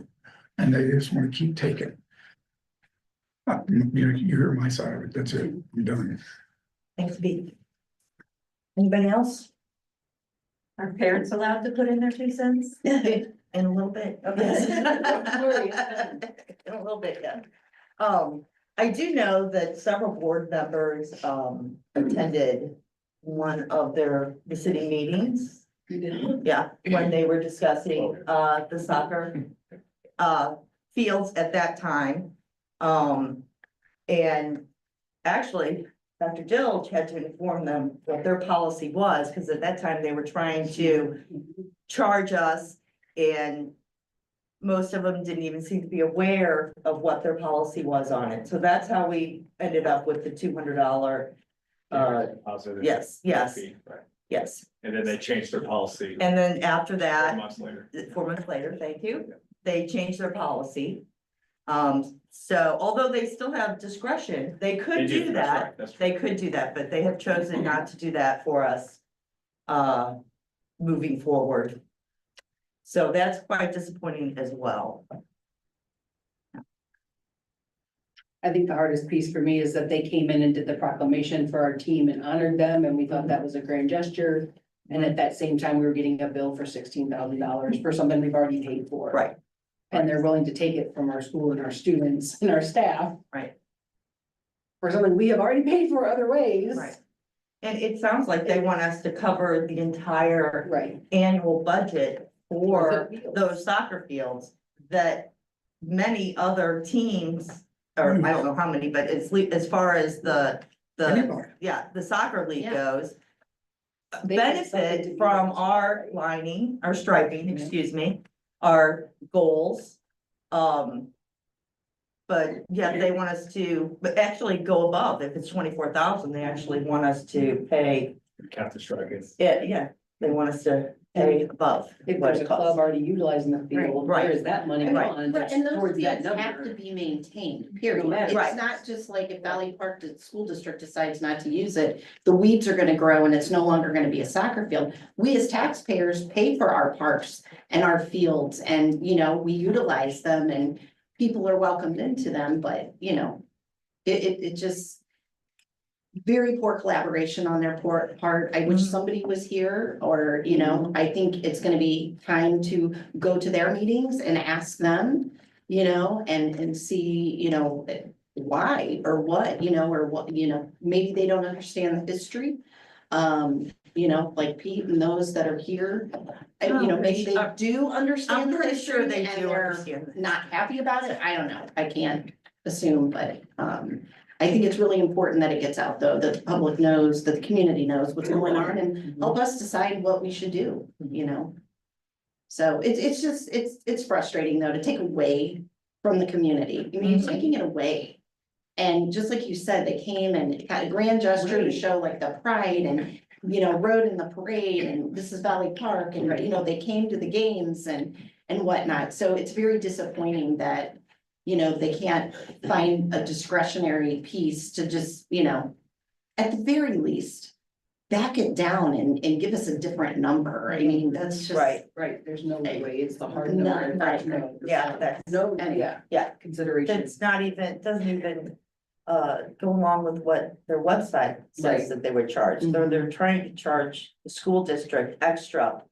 And they just want to keep taking. You hear my side of it, that's it, I'm done. Thanks, Pete. Anybody else? Are parents allowed to put in their 2 cents? In a little bit, okay. In a little bit, yeah. I do know that several board members, attended one of the city meetings. You did. Yeah, when they were discussing, the soccer, fields at that time. And actually, Dr. Dilge had to inform them what their policy was, because at that time they were trying to charge us, and most of them didn't even seem to be aware of what their policy was on it. So that's how we ended up with the $200. Positive. Yes, yes, Right. yes. And then they changed their policy And then after 4 that, months later. 4 months later, thank you, they changed their policy. So although they still have discretion, they could They do that's that. right, that's They right. could do that, but they have chosen not to do that for us. Moving forward. So that's quite disappointing as well. I think the hardest piece for me is that they came in and did the proclamation for our team and honored them, and we thought that was a grand gesture. And at that same time, we were getting a bill for $16,000 for something we've already paid for. Right. And they're willing to take it from our school and our students and our staff. Right. For something we have already paid for other ways. Right. And it sounds like they want us to cover the entire Right. annual budget for With the fields. those soccer fields that many other teams, or I don't know how many, but it's as far as the, Anybody. yeah, the soccer league Yeah. goes. They get something to Benefit do from with it. our lining, our striping, excuse me, our goals. But yeah, they want us to, but actually go above. If it's 24,000, they actually want us to pay, Count the strikers. yeah, they want us to pay above. If what there's it a club costs. already utilizing the field, Right. where is that money Right. gone? Right, and those Towards that fields have number. to be maintained, period. No matter. It's Right. not just like if Valley Park, the school district decides not to use it, the weeds are gonna grow and it's no longer gonna be a soccer field. We as taxpayers pay for our parks and our fields and, we utilize them and people are welcomed into them, but, it just very poor collaboration on their part. I wish Mhm. somebody was here or, I think it's gonna be time to go to their meetings and ask them, and see, why or what, maybe they don't understand the history. Like Pete and those that are here, maybe they do understand I'm the pretty sure history they and do they're understand. this. not happy about it. I don't know. I can't assume, but, I think it's really important that it gets out though, that the public knows, that the community knows what's going on and help us decide what we should do, So it's just, it's frustrating though, to take away from the community. I mean, you're taking it away. And just like you said, they came and had a grand gesture to show like the pride and, rode in the parade and this is Valley Park and, they came to the games and whatnot. So it's very disappointing that, they can't find a discretionary piece to just, at the very least, back it down and give us a different number. I mean, that's just. Right, Right, there's no way, it's the hard No, number. right. No. yeah, that's, No, And- yeah, consideration. that's not even, doesn't even, go along with what their website says Right. that they would charge. They're trying to charge the school district extra.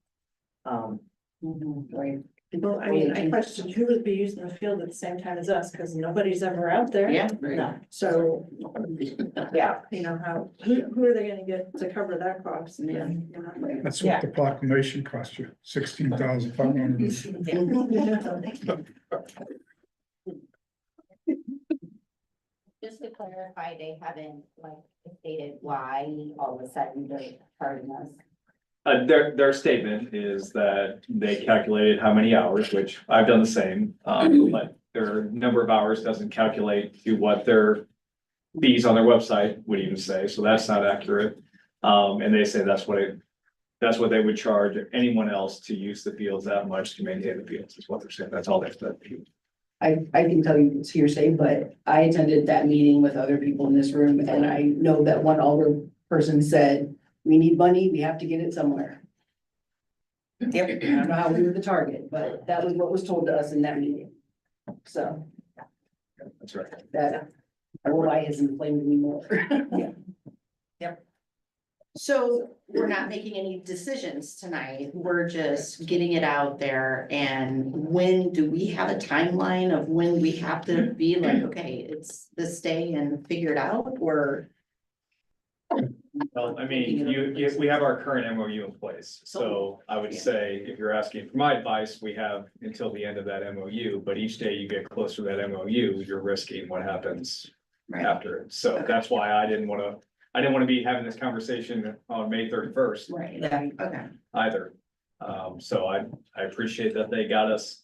Right. Well, I mean, I question who would be using the field at the same time as us, because nobody's ever out there. Yeah. No, So, yeah, how, who are they gonna get to cover that cost? And That's Yeah. what the proclamation cost you, 16,500. Just to clarify, they haven't stated why all of a sudden they're charging us. Their statement is that they calculated how many hours, which I've done the same, but their number of hours doesn't calculate to what their fees on their website would even say, so that's not accurate. And they say that's what they would charge anyone else to use the fields that much to maintain the fields, is what they're saying, that's all they said. I can tell you it's hearsay, but I attended that meeting with other people in this room and I know that one older person said, we need money, we have to get it somewhere. Yep. I don't know how we were the target, but that was what was told to us in that meeting. So That's right. that, why has inflamed me more. So we're not making any decisions tonight. We're just getting it out there. And when do we have a timeline of when we have to be like, okay, it's this day and figure it out, or? Well, I mean, we have our current MOU in place, so I would say, if you're asking for my advice, we have until the end of that MOU, but each day you get closer to that MOU, you're risking what happens Right. after it. So that's why I didn't wanna be having this conversation on May 31st Right, Yeah. okay. either. So I appreciate that they got us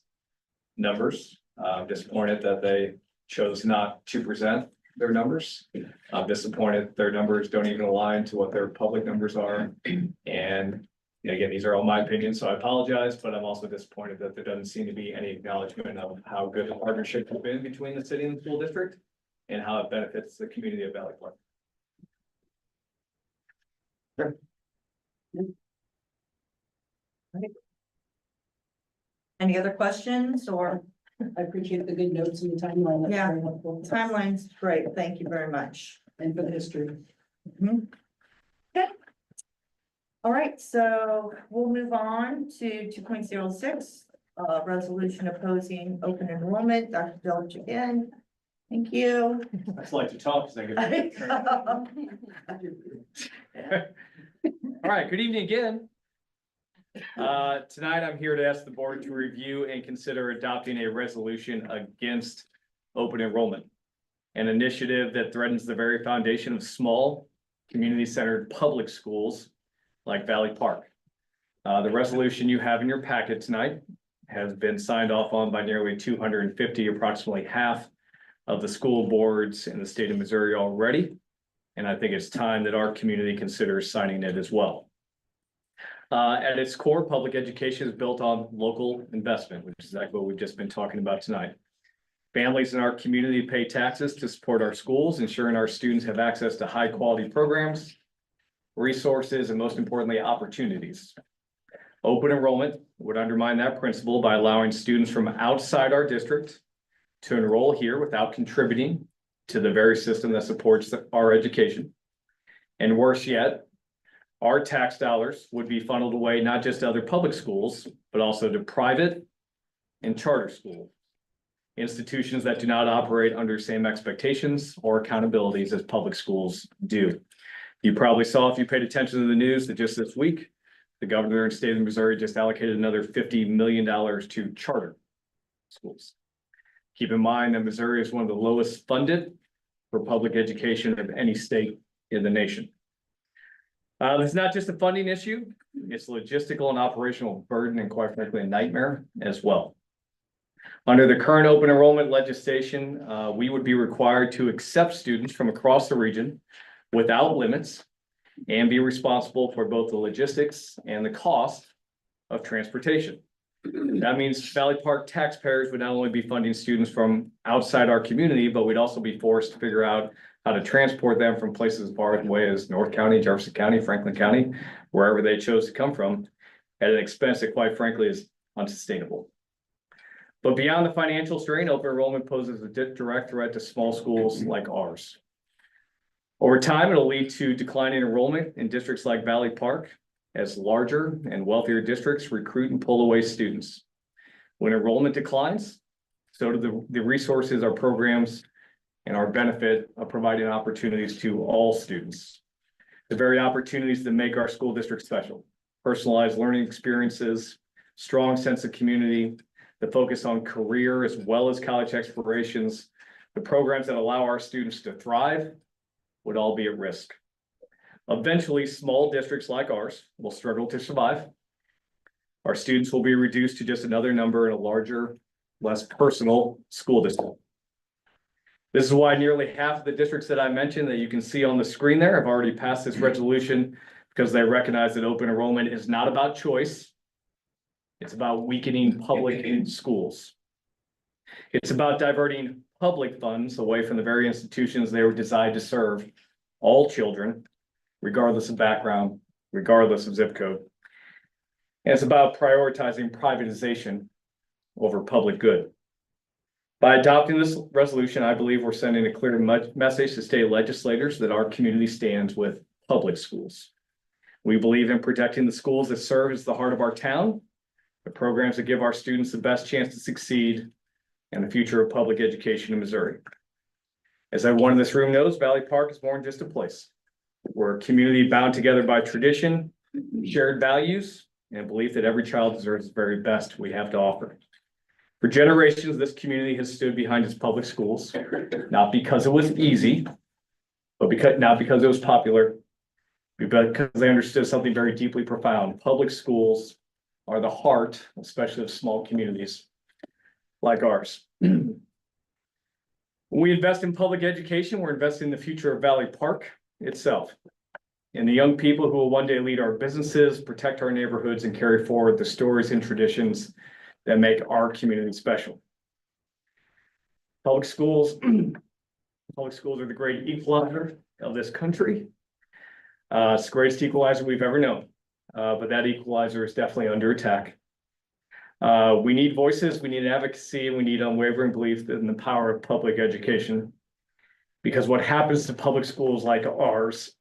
numbers. I'm disappointed that they chose not to present their numbers. I'm disappointed their numbers don't even align to what their public numbers are. And again, these are all my opinions, so I apologize, but I'm also disappointed that there doesn't seem to be any acknowledgement of how good the partnership has been between the city and the school district and how it benefits the community of Valley Park. Any other questions or I appreciate the good notes and the timeline. That's Yeah. very helpful. timelines? Great, thank you very much. And for the history. Okay. All right, so we'll move on to 2.06, resolution opposing open enrollment. Dr. Dilge again. Thank you. I just like to talk because I get. All right, good evening again. Tonight I'm here to ask the board to review and consider adopting a resolution against open enrollment. An initiative that threatens the very foundation of small, community-centered public schools like Valley Park. The resolution you have in your packet tonight has been signed off on by nearly 250, approximately half of the school boards in the state of Missouri already. And I think it's time that our community considers signing it as well. At its core, public education is built on local investment, which is exactly what we've just been talking about tonight. Families in our community pay taxes to support our schools, ensuring our students have access to high quality programs, resources, and most importantly, opportunities. Open enrollment would undermine that principle by allowing students from outside our district to enroll here without contributing to the very system that supports our education. And worse yet, our tax dollars would be funneled away not just to other public schools, but also to private and charter schools, institutions that do not operate under same expectations or accountabilities as public schools do. You probably saw, if you paid attention to the news, that just this week, the governor and state of Missouri just allocated another $50 million to charter schools. Keep in mind that Missouri is one of the lowest funded for public education of any state in the nation. It's not just a funding issue, it's logistical and operational burden and quite frankly, a nightmare as well. Under the current open enrollment legislation, we would be required to accept students from across the region without limits and be responsible for both the logistics and the cost of transportation. That means Valley Park taxpayers would not only be funding students from outside our community, but we'd also be forced to figure out how to transport them from places as far away as North County, Jefferson County, Franklin County, wherever they chose to come from, at an expense that quite frankly is unsustainable. But beyond the financial strain, open enrollment poses a direct threat to small schools like ours. Over time, it'll lead to declining enrollment in districts like Valley Park as larger and wealthier districts recruit and pull away students. When enrollment declines, so do the resources, our programs, and our benefit of providing opportunities to all students. The very opportunities that make our school district special. Personalized learning experiences, strong sense of community, the focus on career as well as college explorations, the programs that allow our students to thrive would all be at risk. Eventually, small districts like ours will struggle to survive. Our students will be reduced to just another number in a larger, less personal school district. This is why nearly half of the districts that I mentioned that you can see on the screen there have already passed this resolution because they recognize that open enrollment is not about choice. It's about weakening public schools. It's about diverting public funds away from the very institutions they were designed to serve all children, regardless of background, regardless of zip code. And it's about prioritizing privatization over public good. By adopting this resolution, I believe we're sending a clear message to state legislators that our community stands with public schools. We believe in protecting the schools that serve as the heart of our town, the programs that give our students the best chance to succeed, and the future of public education in Missouri. As everyone in this room knows, Valley Park is more than just a place. We're a community bound together by tradition, shared values, and belief that every child deserves the very best we have to offer. For generations, this community has stood behind its public schools, not because it was easy, but not because it was popular, but because they understood something very deeply profound. Public schools are the heart, especially of small communities like ours. When we invest in public education, we're investing in the future of Valley Park itself, and the young people who will one day lead our businesses, protect our neighborhoods, and carry forward the stories and traditions that make our community special. Public schools are the great equalizer of this country. It's the greatest equalizer we've ever known, but that equalizer is definitely under attack. We need voices, we need advocacy, and we need unwavering belief in the power of public education. Because what happens to public schools like ours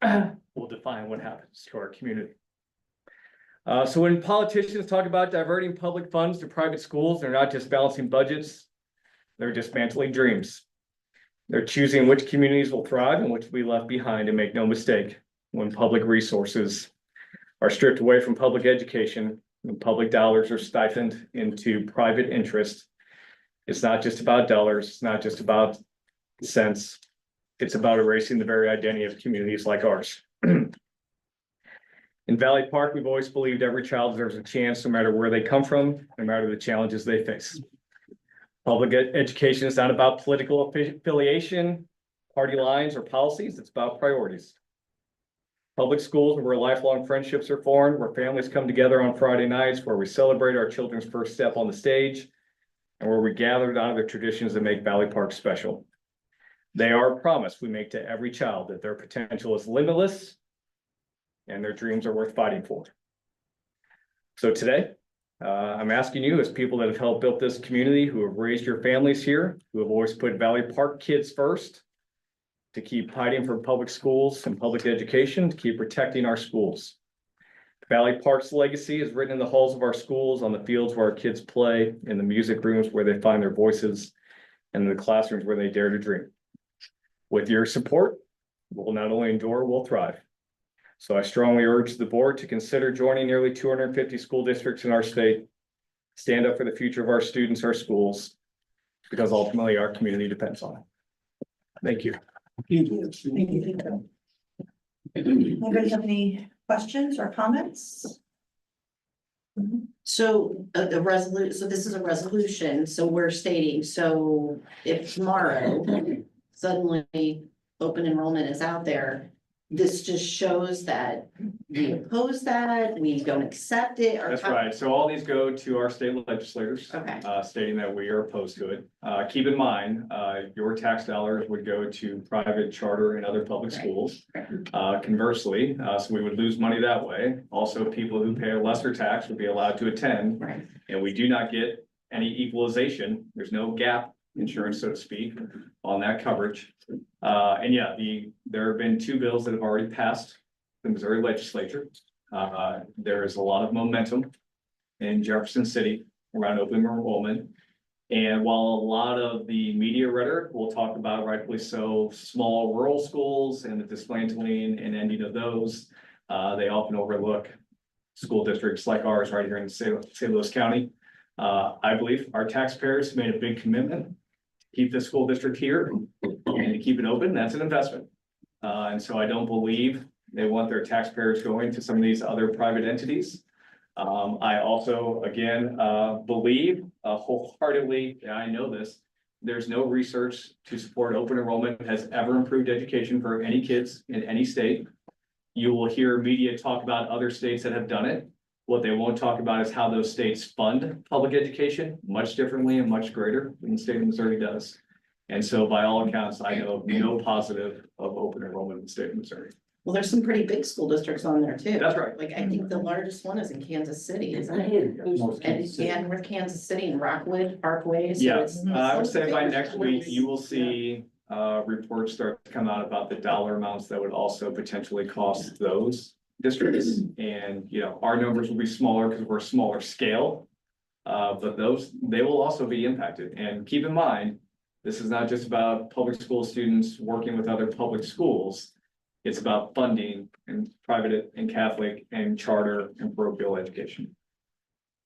will define what happens to our community. So when politicians talk about diverting public funds to private schools, they're not just balancing budgets, they're dismantling dreams. They're choosing which communities will thrive and which will be left behind, and make no mistake, when public resources are stripped away from public education and public dollars are siphoned into private interest, it's not just about dollars, it's not just about cents, it's about erasing the very identity of communities like ours. In Valley Park, we've always believed every child deserves a chance, no matter where they come from, no matter the challenges they face. Public education is not about political affiliation, party lines, or policies. It's about priorities. Public schools are where lifelong friendships are formed, where families come together on Friday nights, where we celebrate our children's first step on the stage, and where we gather to honor the traditions that make Valley Park special. They are a promise we make to every child that their potential is limitless and their dreams are worth fighting for. So today, I'm asking you, as people that have helped build this community, who have raised your families here, who have always put Valley Park kids first, to keep fighting for public schools and public education, to keep protecting our schools. Valley Park's legacy is written in the halls of our schools, on the fields where our kids play, in the music rooms where they find their voices, and in the classrooms where they dare to dream. With your support, we'll not only endure, we'll thrive. So I strongly urge the board to consider joining nearly 250 school districts in our state, stand up for the future of our students, our schools, because ultimately our community depends on it. Thank you. Anybody have any questions or comments? So so this is a resolution, so we're stating, so if tomorrow suddenly open enrollment is out there, this just shows that we oppose that, we don't accept it, or That's how- right. So all these go to our state legislators. Okay. Stating that we are opposed to it. Keep in mind, your tax dollars would go to private charter and other public Right. schools. Conversely, so we would lose money that way. Also, people who pay a lesser tax would be allowed to attend, Right. and we do not get any equalization. There's no gap insurance, so to speak, on that coverage. And yeah, there have been 2 bills that have already passed the Missouri legislature. There is a lot of momentum in Jefferson City around open enrollment. And while a lot of the media rhetoric will talk about, rightfully so, small rural schools and the dismantling and ending of those, they often overlook school districts like ours right here in St. Louis County. I believe our taxpayers made a big commitment to keep this school district here and to keep it open. That's an investment. And so I don't believe they want their taxpayers going to some of these other private entities. I also, again, believe wholeheartedly, and I know this, there's no research to support open enrollment has ever improved education for any kids in any state. You will hear media talk about other states that have done it. What they won't talk about is how those states fund public education much differently and much greater than the state of Missouri does. And so by all accounts, I know no positive of open enrollment in the state of Missouri. Well, there's some pretty big school districts on there too. That's right. Like, I think the largest one is in Kansas City, isn't it? And yeah, North Kansas City and Rockwood Parkway. So Yeah, it's- I would it's say by big next week, schools. you will see reports start to come out about the dollar amounts that would also potentially cost those districts. And, you know, our numbers will be smaller because we're a smaller scale. But those, they will also be impacted. And keep in mind, this is not just about public school students working with other public schools. It's about funding and private and Catholic and charter and parochial education.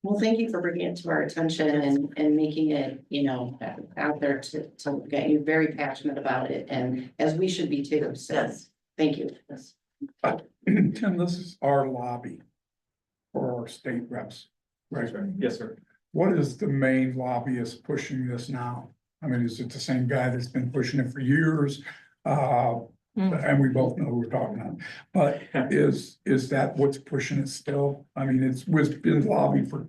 Well, thank you for bringing it to our attention and making it, you know, out there to get you very passionate about it, and as we should be too, so, Yes. thank you. Tim, this is our lobby for our state reps, right? Yes, sir. What is the main lobbyist pushing this now? I mean, is it the same guy that's been pushing it for years? And we both know who we're talking about, but is that what's pushing it still? I mean, it's been lobbied for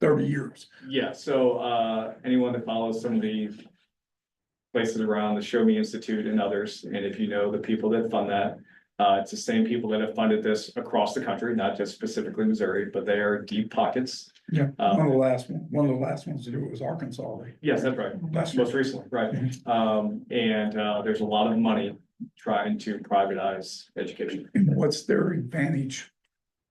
30 years. Yeah, so anyone that follows some of the places around the Show Me Institute and others, and if you know the people that fund that, it's the same people that have funded this across the country, not just specifically Missouri, but they are deep pockets. Yeah, one of the last ones to do it was Arkansas, right? Yes, that's right. Last year. Most recently, right. And there's a lot of money trying to privatize education. And what's their advantage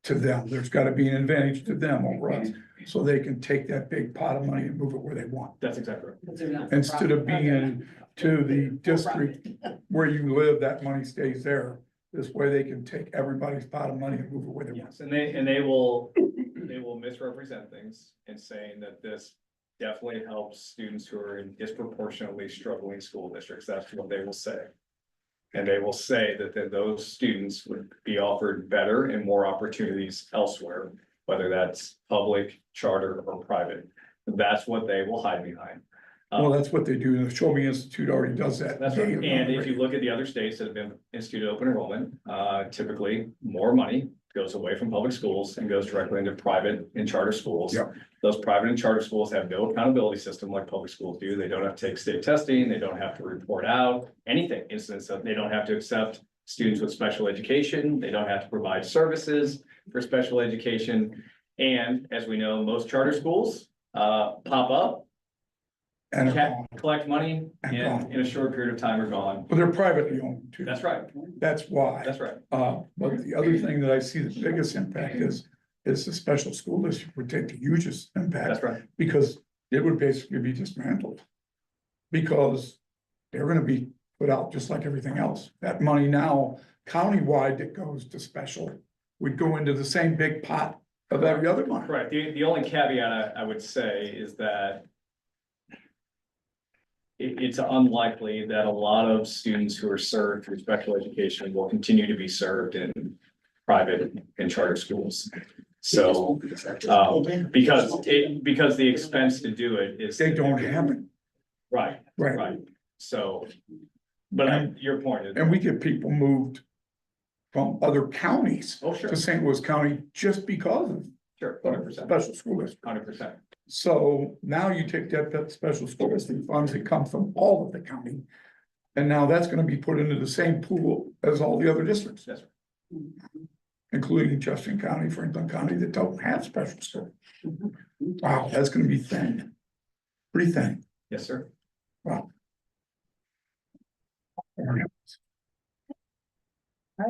to them? There's gotta be an advantage to them over us, so they can take that big pot of money and move it where they want. That's exactly right. Instead of being to the district where you live, that money stays there. This way they can take everybody's pot of money and move it where they want. Yes, and they will misrepresent things in saying that this definitely helps students who are in disproportionately struggling school districts. That's what they will say. And they will say that then those students would be offered better and more opportunities elsewhere, whether that's public, charter, or private. That's what they will hide behind. Well, that's what they do. The Show Me Institute already does that. That's right. And if you look at the other states that have been instituted open enrollment, typically more money goes away from public schools and goes directly into private and charter schools. Yeah. Those private and charter schools have no accountability system like public schools do. They don't have to take state testing. They don't have to report out anything. Instance of, they don't have to accept students with special education. They don't have to provide services for special education. And as we know, most charter schools pop up, And, collect money, And and gone. in a short period of time are gone. but they're privately owned too. That's right. That's why. That's right. But the other thing that I see the biggest impact is the special school district would take the hugest impact. That's right. Because it would basically be dismantled. Because they're gonna be put out just like everything else. That money now countywide that goes to special would go into the same big pot of every other money. Correct. The only caveat I would say is that it's unlikely that a lot of students who are served through special education will continue to be served in private and charter schools. So, because the expense to do it is. They don't have it, Right, right? right. So, but your point is. And we get people moved from other counties Oh, sure, to St. Louis County just because of sure, the 100%, special school district. 100%. So now you take that special school district funds that come from all of the county. And now that's gonna be put into the same pool as all the other districts. That's right. Including Jefferson County, Franklin County that don't have special school. Wow, that's gonna be thin. Pretty thin. Yes, sir. Wow.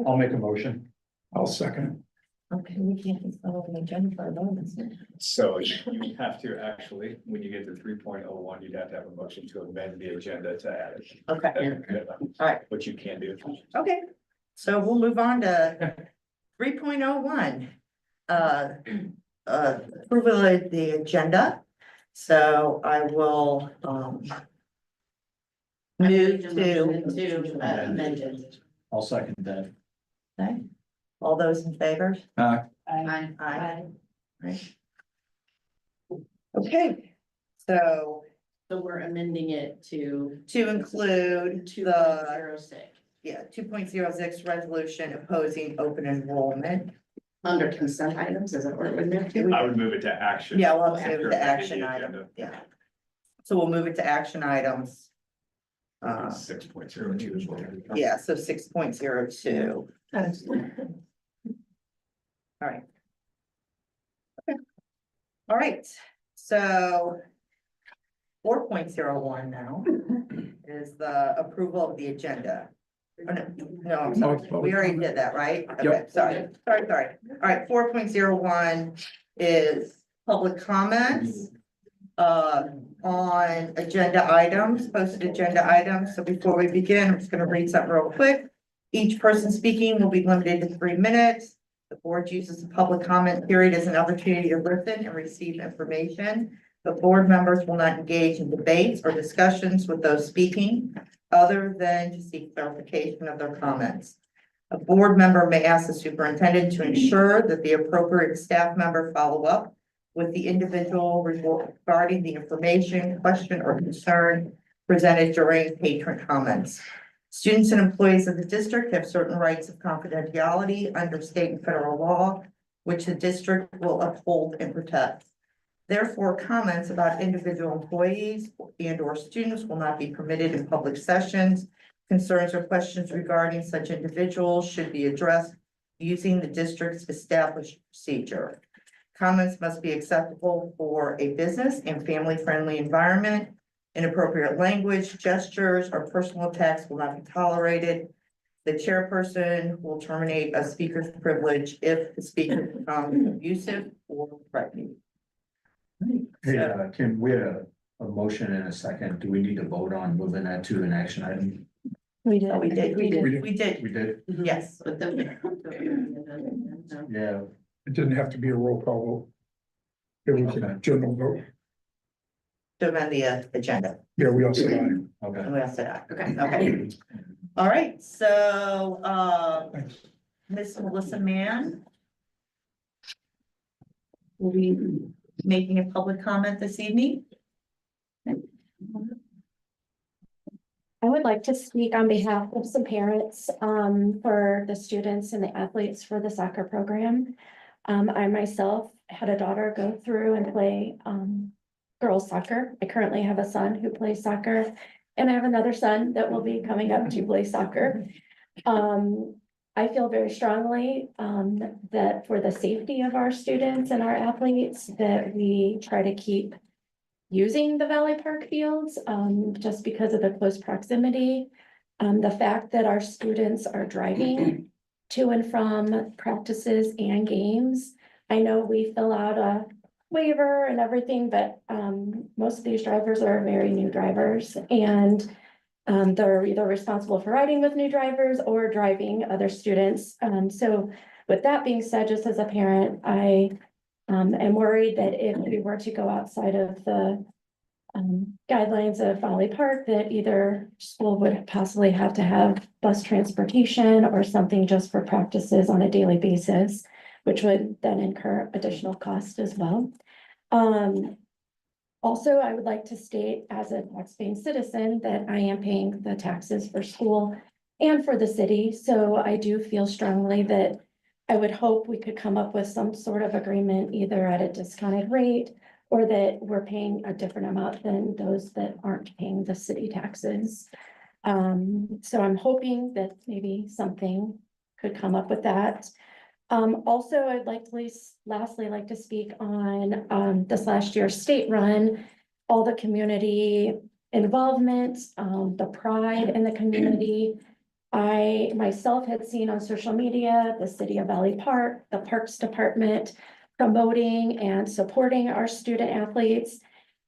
I'll make a motion. I'll second Okay, we can't, it's not on the agenda for a moment. So you have to actually, when you get to 3.01, you'd have to have a motion to amend the agenda to add it. Okay, all right, Which you can do. okay. So we'll move on to 3.01. Approval of the agenda. So I will, move to, amend it. I'll second that. okay, all those in favor? Aye. Aye. Right. Okay, so So we're amending it to include two the, zero six, 2.06 resolution opposing open enrollment. under consent items, is that what we're moving to? I would move it to action. Yeah, we'll have to After move it to amending action the item, agenda. yeah. So we'll move it to action items. 6.02 is what. Yeah, so 6.02. All right. Okay. All right, so 4.01 now is the approval of the agenda. Oh, no, I'm sorry, we already did that, right? Okay, sorry. All right, 4.01 is public comments on agenda items, posted agenda items. So before we begin, I'm just gonna read something real quick. Each person speaking will be limited to 3 minutes. The board uses the public comment period as an opportunity to listen and receive information. The board members will not engage in debates or discussions with those speaking, other than to seek clarification of their comments. A board member may ask the superintendent to ensure that the appropriate staff member follow up with the individual regarding the information, question, or concern presented during patron comments. Students and employees of the district have certain rights of confidentiality under state and federal law, which the district will uphold and protect. Therefore, comments about individual employees and or students will not be permitted in public sessions. Concerns or questions regarding such individuals should be addressed using the district's established procedure. Comments must be acceptable for a business and family-friendly environment. Inappropriate language, gestures, or personal attacks will not be tolerated. The chairperson will terminate a speaker's privilege if the speaker becomes abusive or threatening. Hey, Kim, we had a motion in a second. Do we need to vote on moving that to an action item? We did. Oh, we did. We Mm-hmm. did? Yes. But then. Yeah. It didn't have to be a roll call vote. It was a general vote. To amend the agenda. Yeah, we also. Okay. And we all said aye. Okay. All right, so, Thanks. Miss Melissa Mann will be making a public comment this evening. I would like to speak on behalf of some parents for the students and the athletes for the soccer program. I myself had a daughter go through and play girls soccer. I currently have a son who plays soccer, and I have another son that will be coming up to play soccer. I feel very strongly that for the safety of our students and our athletes, that we try to keep using the Valley Park fields, just because of the close proximity. The fact that our students are driving to and from practices and games. I know we fill out a waiver and everything, but most of these drivers are very new drivers, and they're either responsible for riding with new drivers or driving other students. So with that being said, just as a parent, I am worried that if we were to go outside of the guidelines of Valley Park, that either school would possibly have to have bus transportation or something just for practices on a daily basis, which would then incur additional cost as well. Also, I would like to state as a taxpaying citizen that I am paying the taxes for school and for the city. So I do feel strongly that I would hope we could come up with some sort of agreement, either at a discounted rate or that we're paying a different amount than those that aren't paying the city taxes. So I'm hoping that maybe something could come up with that. Also, I'd like to lastly like to speak on this last year's state run, all the community involvement, the pride in the community. I myself had seen on social media, the city of Valley Park, the Parks Department promoting and supporting our student athletes.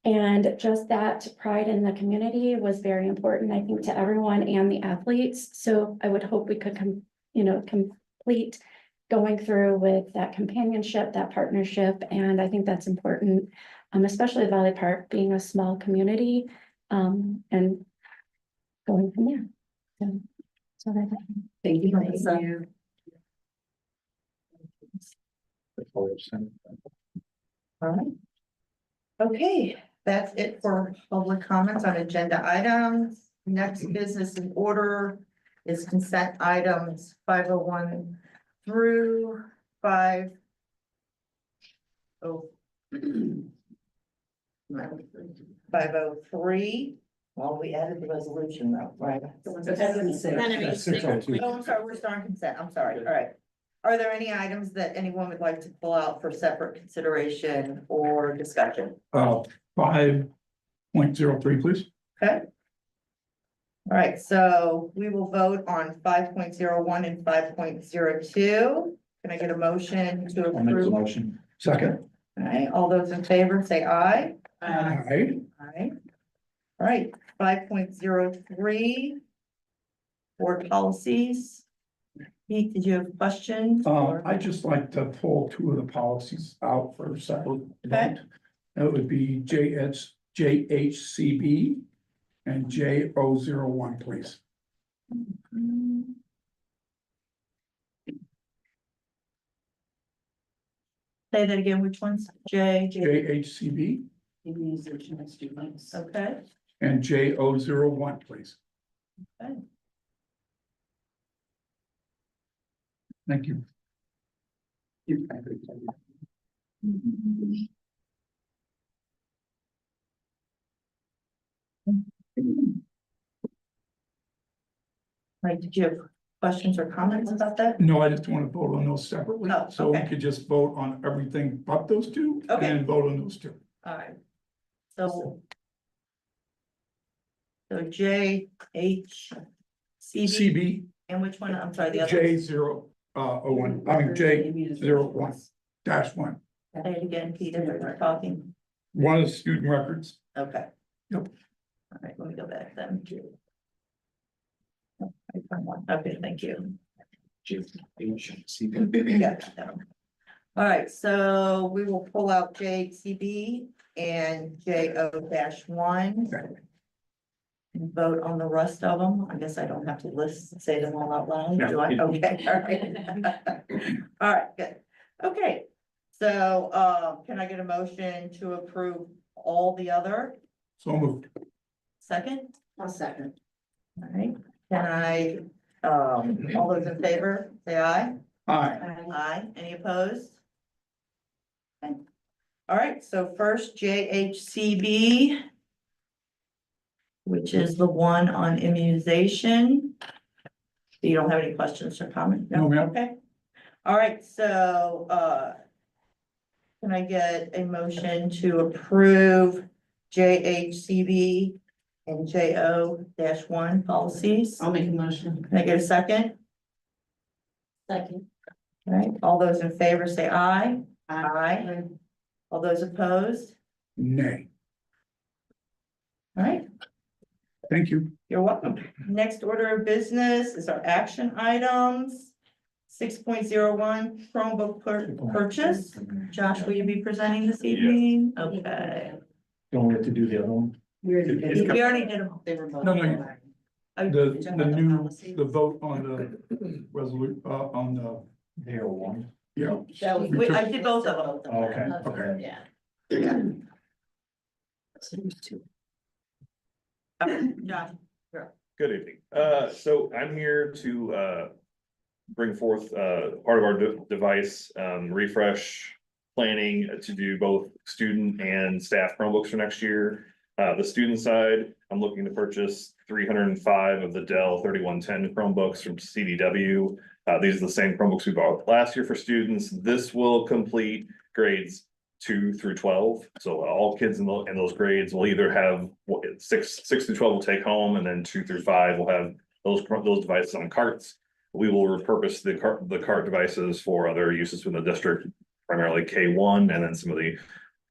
And just that pride in the community was very important, I think, to everyone and the athletes. So I would hope we could complete going through with that companionship, that partnership. And I think that's important, especially Valley Park being a small community, and going from there. So that's Thank you, Melissa. All All right. Okay, that's it for public comments on agenda items. Next business in order is consent items 501 through 503. Well, we added the resolution though, right? That's 602. Oh, I'm sorry, we're starting consent, I'm sorry, all right. Are there any items that anyone would like to pull out for separate consideration or discussion? 5.03, please. Okay. All right, so we will vote on 5.01 and 5.02. Can I get a motion to I'll make the approve? motion. Second. All right, all those in favor say aye. Aye. Aye. All right, 5.03. Board policies. Pete, did you have questions? or- I'd just like to pull two of the policies out for a second. Okay. That would be JHCB and J001, please. Say that again, which ones? J, JHCB Immunization of students. okay. and J001, please. Okay. Thank you. Right, did you have questions or comments about that? No, I just want to vote on those separately, Oh, so we okay. could just vote on everything but those two Okay. and vote on those two. All right. So. So J, H, C, B, CB, and which one? I'm sorry, the other. J001, I mean J01-1. Say it again, Peter, we're talking. One is student records. Okay. Yep. All right, let me go back then. Okay, thank you. Got that. All right, so we will pull out JCB and JO-1. And vote on the rest of them. I guess I don't have to say them all out loud, do I? Okay, all right. All right, good. Okay, so, can I get a motion to approve all the other? So moved. Second? I'll second. All right, can I, all those in favor, say aye. Aye. Aye, any opposed? Okay. All right, so first JHCB, which is the one on immunization. You don't have any questions or comments? No, ma'am. Okay. All right, so, can I get a motion to approve JHCB and JO-1 policies? I'll make a motion. Can I get a second? Second. All right, all those in favor say aye. Aye. All those opposed? Nay. All right, Thank you. you're welcome. Next order of business is our action items. 6.01 Chromebook purchase. Josh, will you be presenting this evening? Okay. Don't we have to do the other one? We already did them. They were both. No, no, The talking about the new, policy? the vote on the on the, There one. yeah. I did both of them. Okay. Okay. Yeah. Josh, Good evening. So I'm here to, bring forth, part of our device, refresh planning to do both student and staff Chromebooks for next year. The student side, I'm looking to purchase 305 of the Dell 3110 Chromebooks from CDW. These are the same Chromebooks we bought last year for students. This will complete grades 2 through 12. So all kids in those grades will either have 6 through 12 will take home, and then 2 through 5 will have those devices on carts. We will repurpose the cart devices for other uses within the district, primarily K1, and then some of the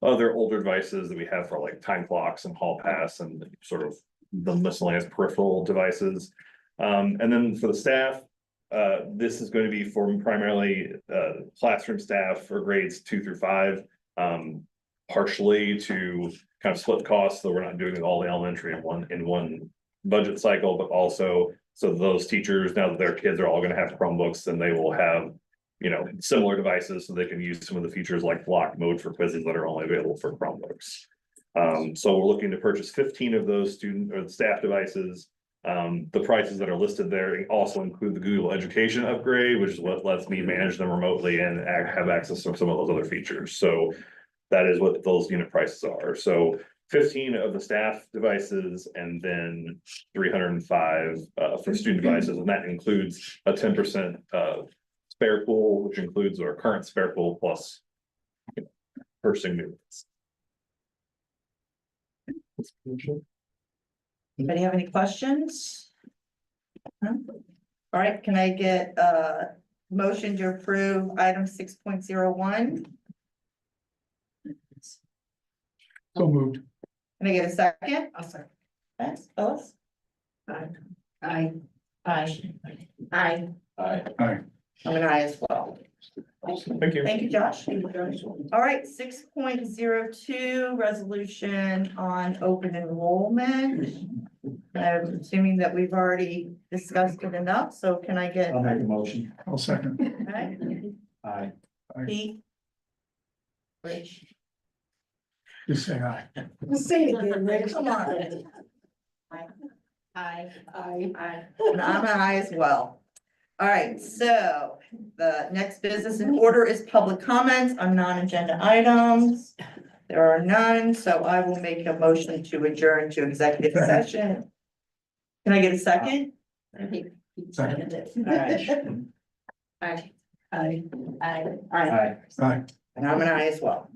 other older devices that we have for like time clocks and hall pass and sort of the miscellaneous peripheral devices. And then for the staff, this is going to be for primarily classroom staff for grades 2 through 5. Partially to kind of split costs, so we're not doing all the elementary in one budget cycle, but also so those teachers, now that their kids are all going to have Chromebooks, then they will have, you know, similar devices so they can use some of the features like block mode for quizzes that are only available for Chromebooks. So we're looking to purchase 15 of those student or staff devices. The prices that are listed there also include the Google Education upgrade, which is what lets me manage them remotely and have access to some of those other features. So that is what those unit prices are. So 15 of the staff devices and then 305 for student devices, and that includes a 10% spare pool, which includes our current spare pool plus purchasing new ones. Anybody have any questions? No? All right, can I get a motion to approve item 6.01? So moved. Can I get a second? I'll second. Thanks, Phyllis. Aye. Aye. Aye. Aye. I'm an aye as well. Thank you. Thank you, Josh. All right, 6.02, resolution on open enrollment. I'm assuming that we've already discussed it enough, so can I get, I'll make a motion. I'll second. okay, Aye. Pete? Rich? Just say aye. Say it again, Rich. Come on. Aye. Aye. And I'm an aye as well. All right, so the next business in order is public comments on non-agenda items. There are none, so I will make a motion to adjourn to executive session. Can I get a second? Second. All right, Aye. Aye. Aye. Aye. Aye. and I'm an aye as well.